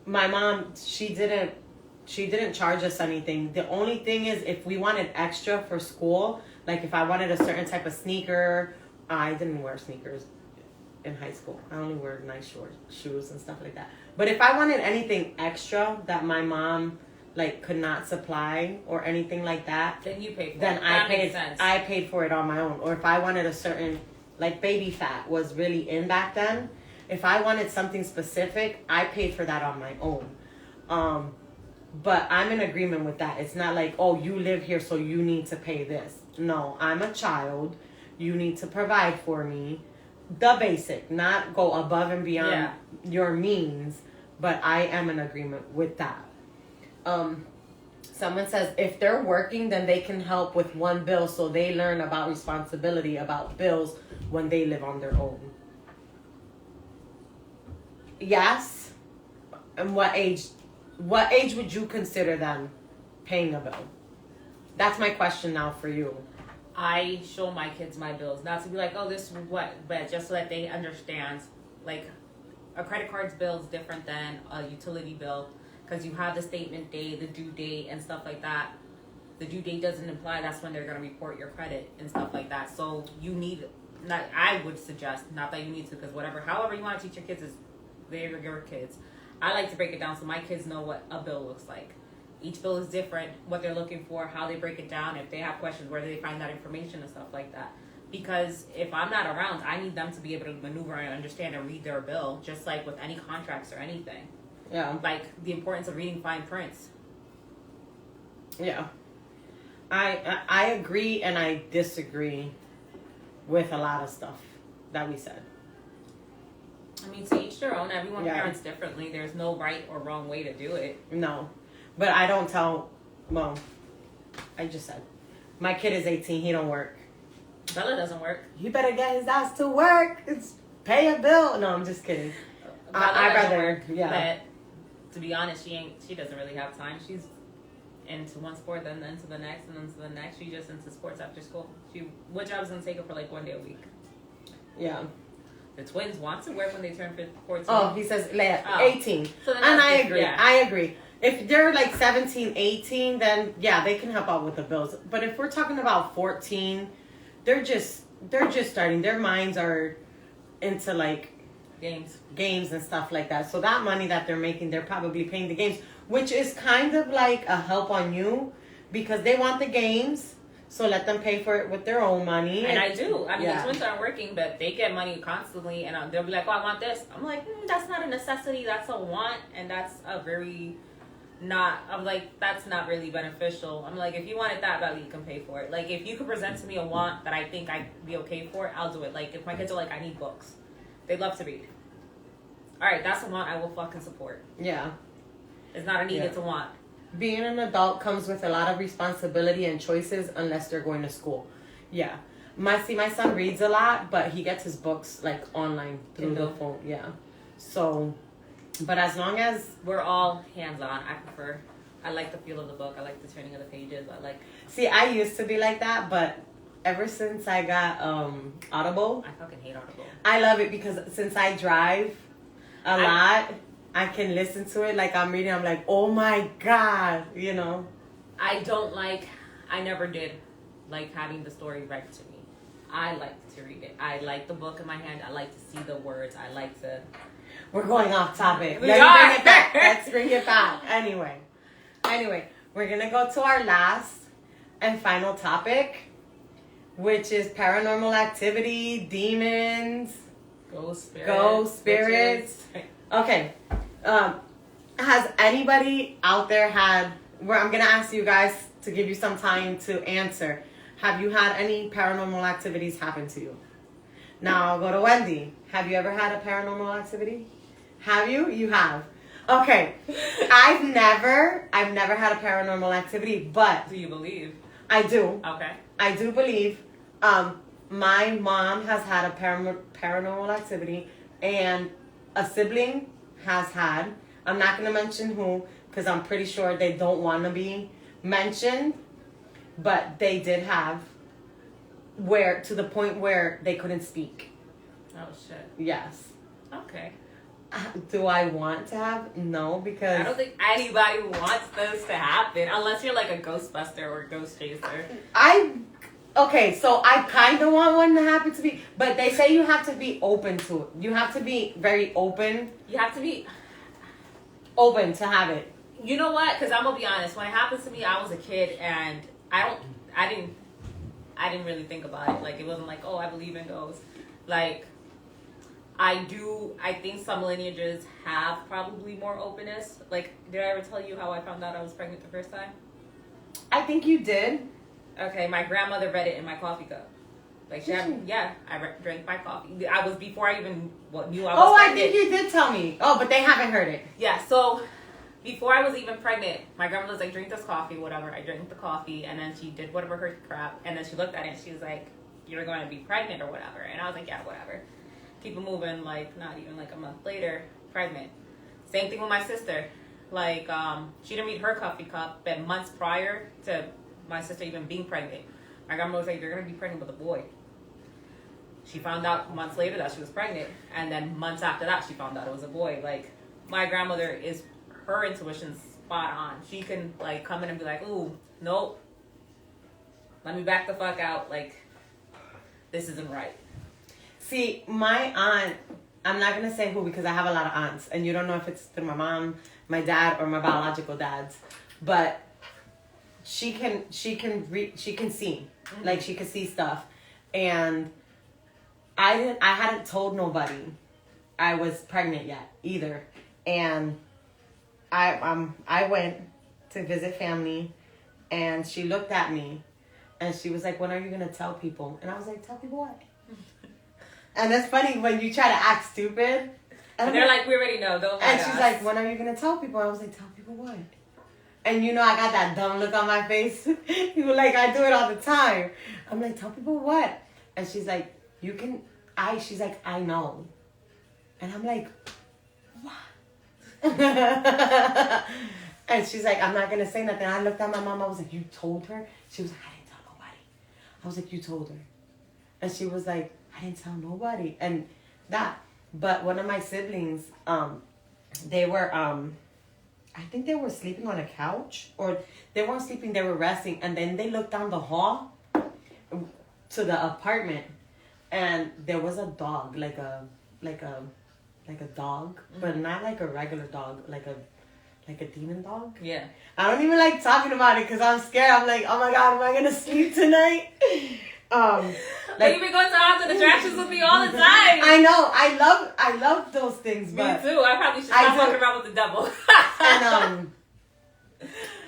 my mom, she didn't charge us anything. The only thing is if we wanted extra for school, like if I wanted a certain type of sneaker, I didn't wear sneakers in high school. I only wear nice short shoes and stuff like that. But if I wanted anything extra that my mom could not supply or anything like that, then you paid for then it. I paid for it on my own. Or if I wanted a certain, baby fat was really in back then, if I wanted something specific, I paid for that on my own. But I'm in agreement with that. It's not like, oh, you live here so you need to pay this. No, I'm a child. You need to provide for me. The basic, not go above and beyond your means, but I am in agreement with that. Someone says if they're working, then they can help with one bill so they learn about responsibility about bills when they live on their own. Yes. And what age would you consider them paying a bill? That's my question now for you. I show my kids my bills, not to be like, oh, this is what, but just so that they understand, like, a credit card's bill is different than a utility bill. Because you have the statement date, the due date, and stuff like that. The due date doesn't imply that's when they're going to report your credit and stuff like that. So you need, I would suggest, not that you need to, because however you want to teach your kids is they're your kids. I like to break it down so my kids know what a bill looks like. Each bill is different, what they're looking for, how they break it down, if they have questions, where do they find that information and stuff like that. Because if I'm not around, I need them to be able to maneuver and understand and read their bill, just like with any contracts or anything. Yeah. Like the importance of reading fine prints. Yeah. I agree and I disagree with a lot of stuff that we said. I mean, to each their own. Everyone Yeah. parents differently. There's no right or wrong way to do it. No, but I don't tell. Well, I just said my kid is 18. He don't work. Bella doesn't work. You better get his ass to work. It's pay a bill. No, I'm just kidding. Bella I'd doesn't rather, work, yeah. But to be honest, she doesn't really have time. She's into one sport, then into the next, and then to the next. She just into sports after school. What job's gonna take her for like 1 day a week? Yeah. The twins want to work when they turn 14. Oh, he says Oh. 18. So then And that's I different, agree. yeah. I agree. If they're like 17, 18, then yeah, they can help out with the bills. But if we're talking about 14, they're just starting. Their minds are into like games and stuff like that. So that money that they're making, they're probably paying the games, which is kind of like a help on you because they want the games. So let them pay for it with their own money. And I do. I mean, Yeah. the twins aren't working, but they get money constantly, and they'll be like, "Oh, I want this." I'm like, "That's not a necessity. That's a want, and that's a very not." I'm like, "That's not really beneficial." I'm like, "If you wanted that badly, you can pay for it. Like, if you could present to me a want that I think I'd be okay for, I'll do it. Like, if my kids are like, I need books, they love to read. All right, that's a want I will fucking support. Yeah. It's not a need; Yeah. it's a want. Being an adult comes with a lot of responsibility and choices unless they're going to school. Yeah. My son reads a lot, but he gets his books like online through Kindle. the phone. Yeah. So, but as long as We're all hands-on. I like the feel of the book. I like the turning of the pages. see, I used to be like that, but ever since I got Audible, I fucking hate Audible. I love it because since I drive a lot, I can listen to it like I'm reading. I'm like, oh my God, you know. I never did like having the story read to me. I like to read it. I like the book in my hand. I like to see the words. I like to. We're going off topic. We Let's are. bring it back. Let's bring it back. Anyway, we're gonna go to our last and final topic, which is paranormal activity, demons, Ghost spirits. witches. Okay. Has anybody out there had? Where I'm gonna ask you guys to give you some time to answer. Have you had any paranormal activities happen to you? Now I'll go to Wendy. Have you ever had a paranormal activity? Have you? You have. Okay. I've never had a paranormal activity, but Do you believe? I do. Okay. I do believe. My mom has had a paranormal activity, and a sibling has had. I'm not going to mention who, because I'm pretty sure they don't want to be mentioned, but they did have, where to the point where they couldn't speak. Oh shit. Yes. Okay. Do I want to have? No, because I don't think anybody wants this to happen unless you're like a Ghostbuster or a Ghost Chaser. Okay, so I kind of want one to happen to me, but they say you have to be open to it. You have to be very open. You have to be. Open to have it. You know what? Because I'm gonna be honest. When it happens to me, I was a kid and I didn't really think about it. Like, it wasn't like, oh, I believe in ghosts. Like, I think some lineages have probably more openness. Like, did I ever tell you how I found out I was pregnant the first time? I think you did. Okay, my grandmother read it in my coffee cup. Like, drank my coffee. I was before I even knew I was Oh, pregnant. I think you did tell me. Oh, but they haven't heard it. Yeah, so before I was even pregnant, my grandmother was like, drink this coffee, whatever. I drank the coffee, and then she did whatever her crap, and then she looked at it, and she was like, you're going to be pregnant or whatever. And I was like, yeah, whatever. Keep it moving, like, not even like a month later, pregnant. Same thing with my sister. Like, she didn't read her coffee cup, but months prior to my sister even being pregnant, my grandma was like, you're going to be pregnant with a boy. She found out months later that she was pregnant, and then months after that, she found out it was a boy. Like, my grandmother her intuition's spot on. She can, like, come in and be like, ooh, nope. Let me back the fuck out. Like, this isn't right. See, my aunt, I'm not going to say who because I have a lot of aunts, and you don't know if it's through my mom, my dad, or my biological dads, but she can see. Mm-hmm. Like, she can see stuff. And I hadn't told nobody I was pregnant yet either. And I went to visit family, And she looked at me and she was like, when are you going to tell people? And I was like, tell people what? And that's funny when you try to act stupid. And they're like, we already know. Don't and she's like, when are you going to tell people? I was like, tell people what? And you know, I got that dumb look on my face. People like, I do it all the time. I'm like, tell people what? And she's like, she's like, I know. And I'm like, what? And she's like, I'm not going to say nothing. I looked at my mom. I was like, you told her? She was like, I didn't tell nobody. I was like, you told her. And she was like, I didn't tell nobody. And that. But one of my siblings, they were, I think they were sleeping on a couch. Or they weren't sleeping, they were resting. And then they looked down the hall to the apartment. And there was a dog, like a dog. Mm-hmm. But not like a regular dog, like a demon dog. Yeah. I don't even like talking about it because I'm scared. I'm like, oh my God, am I going to sleep tonight? Like, you've been going to haunted attractions with me all the time. I know. I love those things. Me but too. I probably should stop walking around with the devil.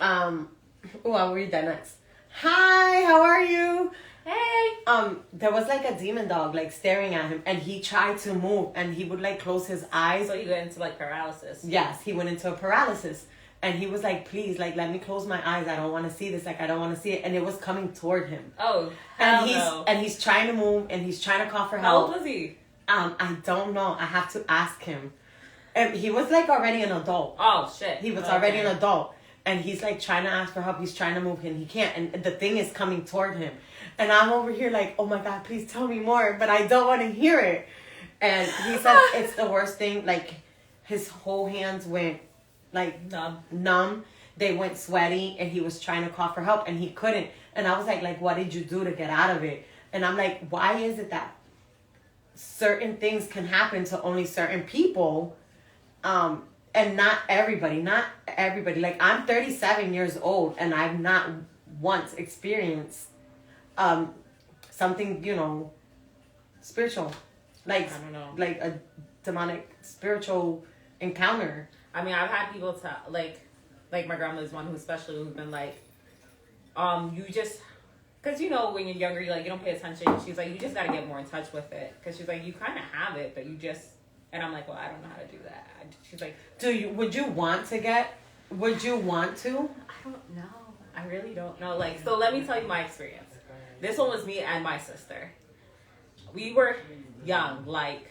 And I'll read that next. Hi, how are you? Hey. There was like a demon dog like staring at him, and he tried to move, and he would like close his eyes. So he went into like paralysis. Yes, he went into a paralysis. And he was like, please, like, let me close my eyes. I don't want to see this. Like, I don't want to see it. And it was coming toward him. Oh, hell no. And he's trying to move, and he's trying to call for help. How old was he? I don't know. I have to ask him. And he was like already an adult. Oh, shit. He was already an adult. And he's like trying to ask for help. He's trying to move, and he can't. And the thing is coming toward him. And I'm over here like, oh my God, please tell me more. But I don't want to hear it. And he said it's the worst thing. Like, his whole hands went like numb. They went sweaty, and he was trying to call for help, and he couldn't. And I was like, what did you do to get out of it? And I'm like, why is it that certain things can happen to only certain people, and not everybody? Like, I'm 37 years old, and I've not once experienced something, spiritual, like, I don't know, like a demonic spiritual encounter. I mean, I've had people tell, like my grandmother's one who's been like, you just, because when you're younger, you don't pay attention. She's like, you just got to get more in touch with it, because she's like, you kind of have it, but you just, and I'm like, well, I don't know how to do that. She's like, would you want to? I don't know. I really don't know. Like, so let me tell you my experience. This one was me and my sister. We were young, like,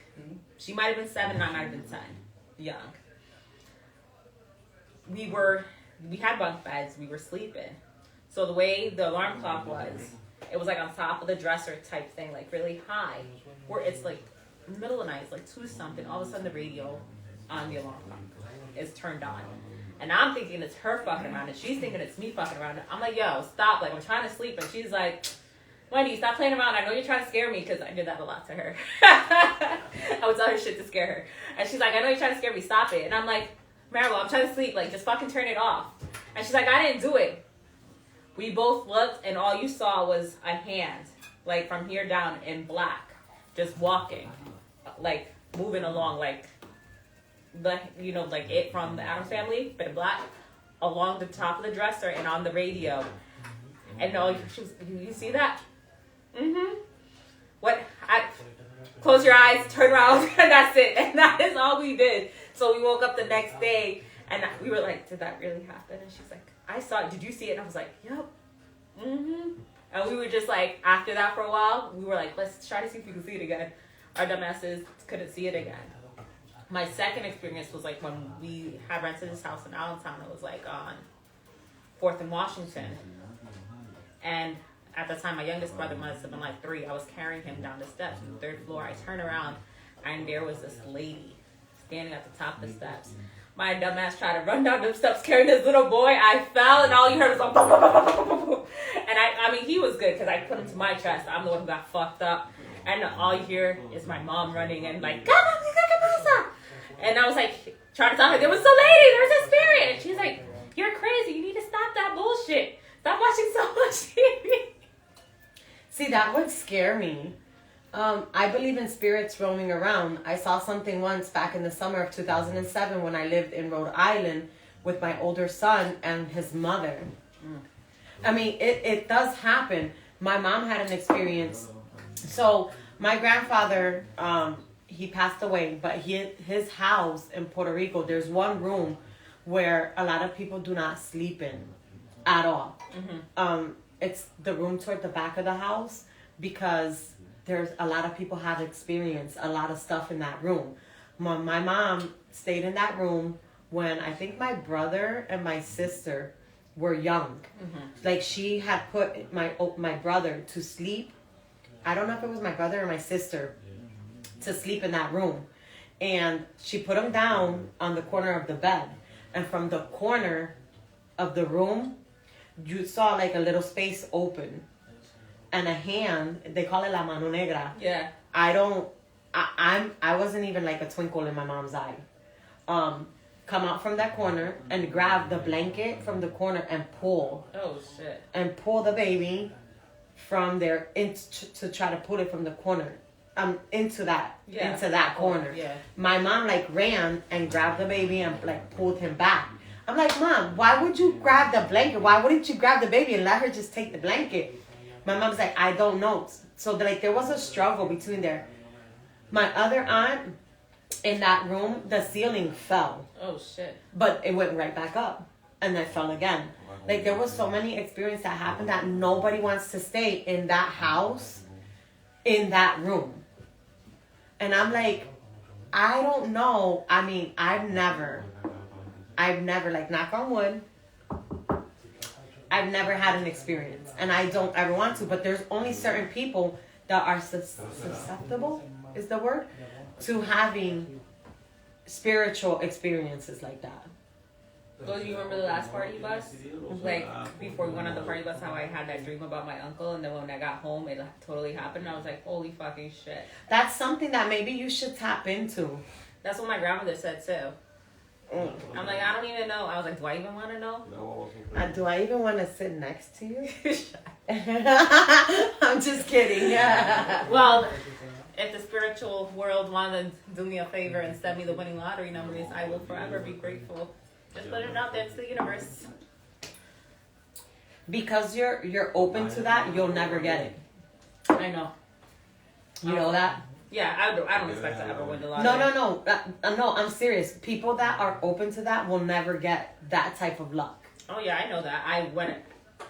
she might have been 7 and I might have been 10. Young. We had bunk beds. We were sleeping. So the way the alarm clock was, it was like on top of the dresser type thing, like really high, where it's like middle of the night, it's like 2 something. All of a sudden the radio on the alarm clock is turned on. And I'm thinking it's her fucking around, and she's thinking it's me fucking around. I'm like, yo, stop. Like, I'm trying to sleep. And she's like, Wendy, stop playing around. I know you're trying to scare me, because I did that a lot to her. I would tell her shit to scare her. And she's like, I know you're trying to scare me. Stop it. And I'm like, Maribel, I'm trying to sleep. Like, just fucking turn it off. And she's like, I didn't do it. We both looked, and all you saw was a hand, like, from here down in black, just walking, like, moving along, like, like it from the Addams Family, but in black, along the top of the dresser and on the radio. And you see that? Mm-hmm. What? Close your eyes, turn around, and that's it. And that is all we did. So we woke up the next day, and we were like, did that really happen? And she's like, I saw it. Did you see it? And I was like, yep. Mm-hmm. And we were just like, after that for a while, we were like, let's try to see if we can see it again. Our dumbasses couldn't see it again. My second experience was like when we had rented this house in Allentown. It was like on 4th and Washington. And at the time, my youngest brother must have been like 3. I was carrying him down the steps on the 3rd floor. I turned around, and there was this lady standing at the top of the steps. My dumbass tried to run down the steps carrying this little boy. I fell, and all you heard was like, boom, boom, boom, boom, boom, boom. And I mean, he was good because I put him to my chest. I'm the one who got fucked up. And all you hear is my mom running and like, come on, and I was like, trying to tell her, there was a lady, there's a spirit. And she's like, you're crazy. You need to stop that bullshit. Stop watching so much TV. See, that would scare me. I believe in spirits roaming around. I saw something once back in the summer of 2007 when I lived in Rhode Island with my older son and his mother. I mean, it does happen. My mom had an experience. So my grandfather, he passed away, but his house in Puerto Rico, there's one room where a lot of people do not sleep in at all. It's the room toward the back of the house because there's a lot of people have experienced a lot of stuff in that room. My mom stayed in that room when I think my brother and my sister were young. Like she had put my brother to sleep. I don't know if it was my brother or my sister to sleep in that room. And she put him down on the corner of the bed. And from the corner of the room, you saw like a little space open. And a hand, they call it la mano negra. Yeah. I wasn't even like a twinkle in my mom's eye. Come out from that corner and grab the blanket from the corner and pull. Oh shit. And pull the baby from there to try to pull it from the corner. Into that corner. Yeah. My mom like ran and grabbed the baby and like pulled him back. I'm like, Mom, why would you grab the blanket? Why wouldn't you grab the baby and let her just take the blanket? My mom's like, I don't know. So like there was a struggle between there. My other aunt in that room, the ceiling fell. Oh shit. But it went right back up and then fell again. Like there was so many experiences that happened that nobody wants to stay in that house, in that room. And I'm like, I don't know. I mean, I've never, like, knock on wood, I've never had an experience. And I don't ever want to. But there's only certain people that are susceptible, is the word, to having spiritual experiences like that. Well, do you remember the last party bus? Like, before we went on the party bus, how I had that dream about my uncle, and then when I got home, it totally happened, and I was like, holy fucking shit. That's something that maybe you should tap into. That's what my grandmother said, too. I'm like, I don't even know. I was like, do I even want to know? Do I even want to sit next to you? I'm just kidding. Well, if the spiritual world wanted to do me a favor and send me the winning lottery numbers, I will forever be grateful. Just put it out there to the universe. Because you're open to that, you'll never get it. I know. You know that? Yeah, I don't expect to ever win the lottery. No. No, I'm serious. People that are open to that will never get that type of luck. Oh yeah, I know that. I went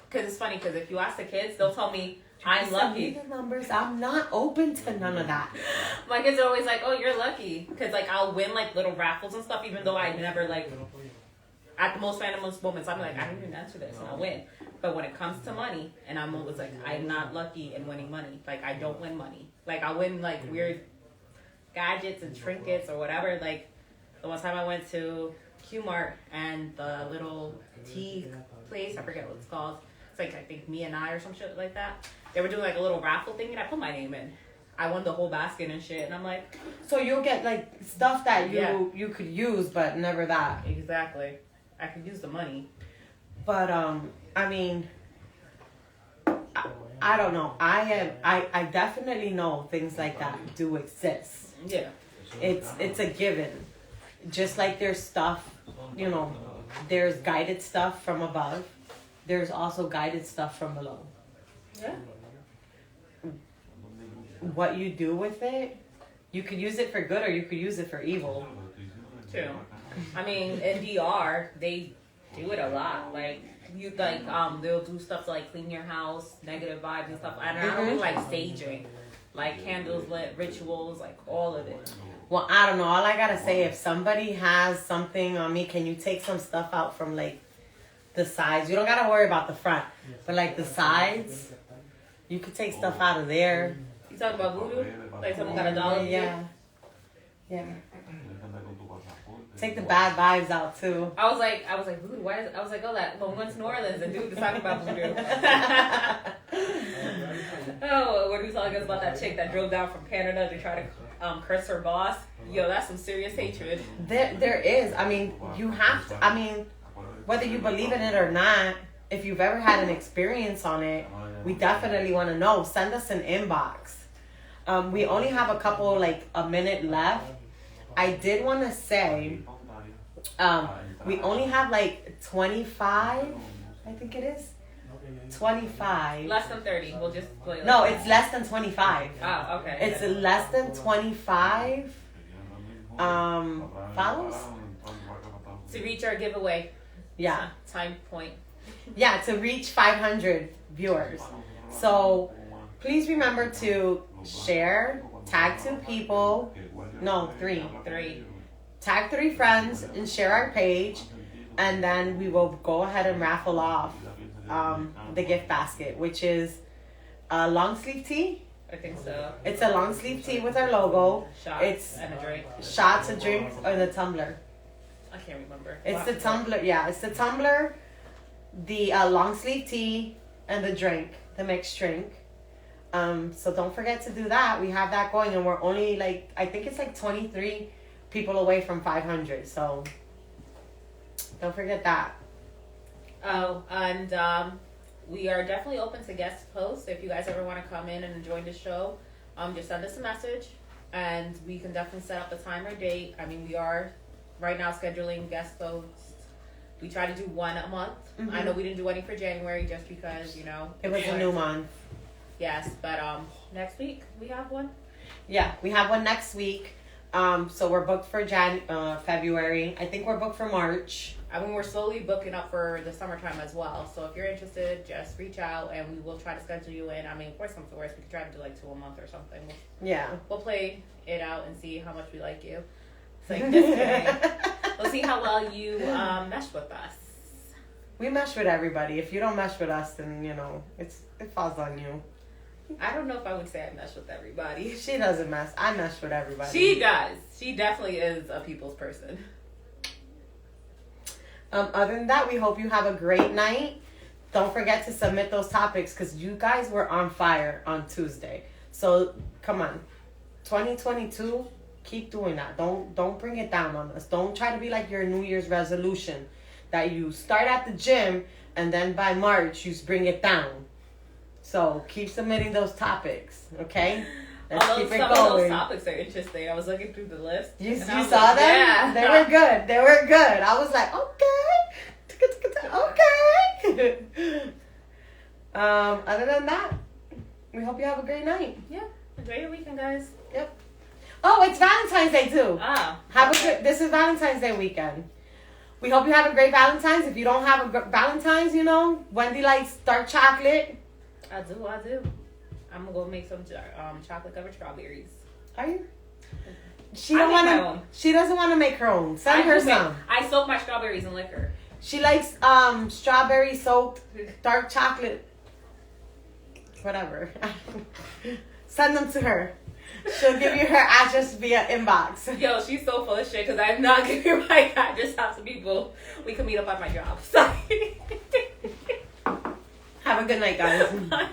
because it's funny because if you ask the kids, they'll tell me I'm lucky. The numbers. I'm not open to none of that. My kids are always like, "Oh, you're lucky," because like I'll win like little raffles and stuff, even though I never like. At the most random moments, I'm like, I didn't even answer this, and I'll win. But when it comes to money, and I'm always like, I'm not lucky in winning money. Like, I don't win money. Like, I'll win, like, weird gadgets and trinkets or whatever. Like, the one time I went to Q-Mart and the little tea place, I forget what it's called. It's like, I think Me and I or some shit like that. They were doing, like, a little raffle thing, and I put my name in. I won the whole basket and shit, and I'm like... So you'll get, like, stuff that you could use, but never that. Exactly. I could use the money. But, I mean, I don't know. I definitely know things like that do exist. Yeah. It's a given. Just like there's stuff, you know, there's guided stuff from above. There's also guided stuff from below. Yeah. What you do with it, you could use it for good or you could use it for evil. True. I mean, in DR, they do it a lot. Like, you like, they'll do stuff to like clean your house, negative vibes and stuff. And I don't do like staging, like candles lit, rituals, like all of it. Well, I don't know. All I gotta say, if somebody has something on me, can you take some stuff out from like the sides? You don't gotta worry about the front, but like the sides, you could take stuff out of there. You talking about voodoo? Like someone got a dollar? Yeah. Take the bad vibes out too. I was like, voodoo. Why is? I was like, oh, that. Well, we went to New Orleans and dude was talking about voodoo. Oh, what are you telling us about that chick that drove down from Canada to try to curse her boss? Yo, that's some serious hatred. There is. I mean, you have to. I mean, whether you believe in it or not, if you've ever had an experience on it, we definitely want to know. Send us an inbox. We only have a minute left. I did want to say, we only have 25, I think it is, 25. Less than 30. We'll just play. No, it's less than 25. Oh, okay. It's less than 25 follows. To reach our giveaway. Yeah. Time point. Yeah, to reach 500 viewers. So please remember to share, tag 2 people. No, 3. 3. Tag 3 friends and share our page. And then we will go ahead and raffle off the gift basket, which is a long sleeve tee. I think so. It's a long sleeve tee with our logo. Shots It's and a drink. shots, a drink, or the tumbler. I can't remember. It's the tumbler. Yeah, it's the tumbler, the long sleeve tee, and the drink, the mixed drink. So don't forget to do that. We have that going, and we're only I think it's 23 people away from 500. So don't forget that. Oh, and we are definitely open to guest posts. If you guys ever want to come in and join the show, just send us a message, and we can definitely set up a time or date. I mean, we are right now scheduling guest posts. We try to do one a month. Mm-hmm. I know we didn't do any for January just because, It was a new month. Yes, but next week we have one. Yeah, we have one next week. So we're booked for February. I think we're booked for March. I mean, we're slowly booking up for the summertime as well. So if you're interested, just reach out and we will try to schedule you in. I mean, worst comes to worst, we could try to do 2 a month or something. Yeah. We'll play it out and see how much we like you. It's like this game. We'll see how well you mesh with us. We mesh with everybody. If you don't mesh with us, then it falls on you. I don't know if I would say I mesh with everybody. She doesn't mess. I mesh with everybody. She does. She definitely is a people's person. Other than that, we hope you have a great night. Don't forget to submit those topics because you guys were on fire on Tuesday. So come on, 2022, keep doing that. Don't bring it down on us. Don't try to be like your New Year's resolution that you start at the gym and then by March you bring it down. So keep submitting those topics, okay? Let's Although keep it some going. of those topics are interesting. I was looking through the list. You and I was saw like, them? Yeah. They were good. They were good. I was like, okay. Other than that, we hope you have a great night. Yeah. Enjoy your weekend, guys. Yep. Oh, it's Valentine's Day too. Ah. Have a good. This is Valentine's Day weekend. We hope you have a great Valentine's. If you don't have a Valentine's, Wendy likes dark chocolate. I do. I'm gonna go make some chocolate covered strawberries. Are you? She don't want to. She doesn't want to make her own. Send her some. I soak my strawberries in liquor. She likes strawberry soaked dark chocolate. Whatever. Send them to her. She'll give you her address via inbox. Yo, she's so full of shit because I'm not giving my address out to people. We can meet up at my job. Sorry. Have a good night, guys. Bye.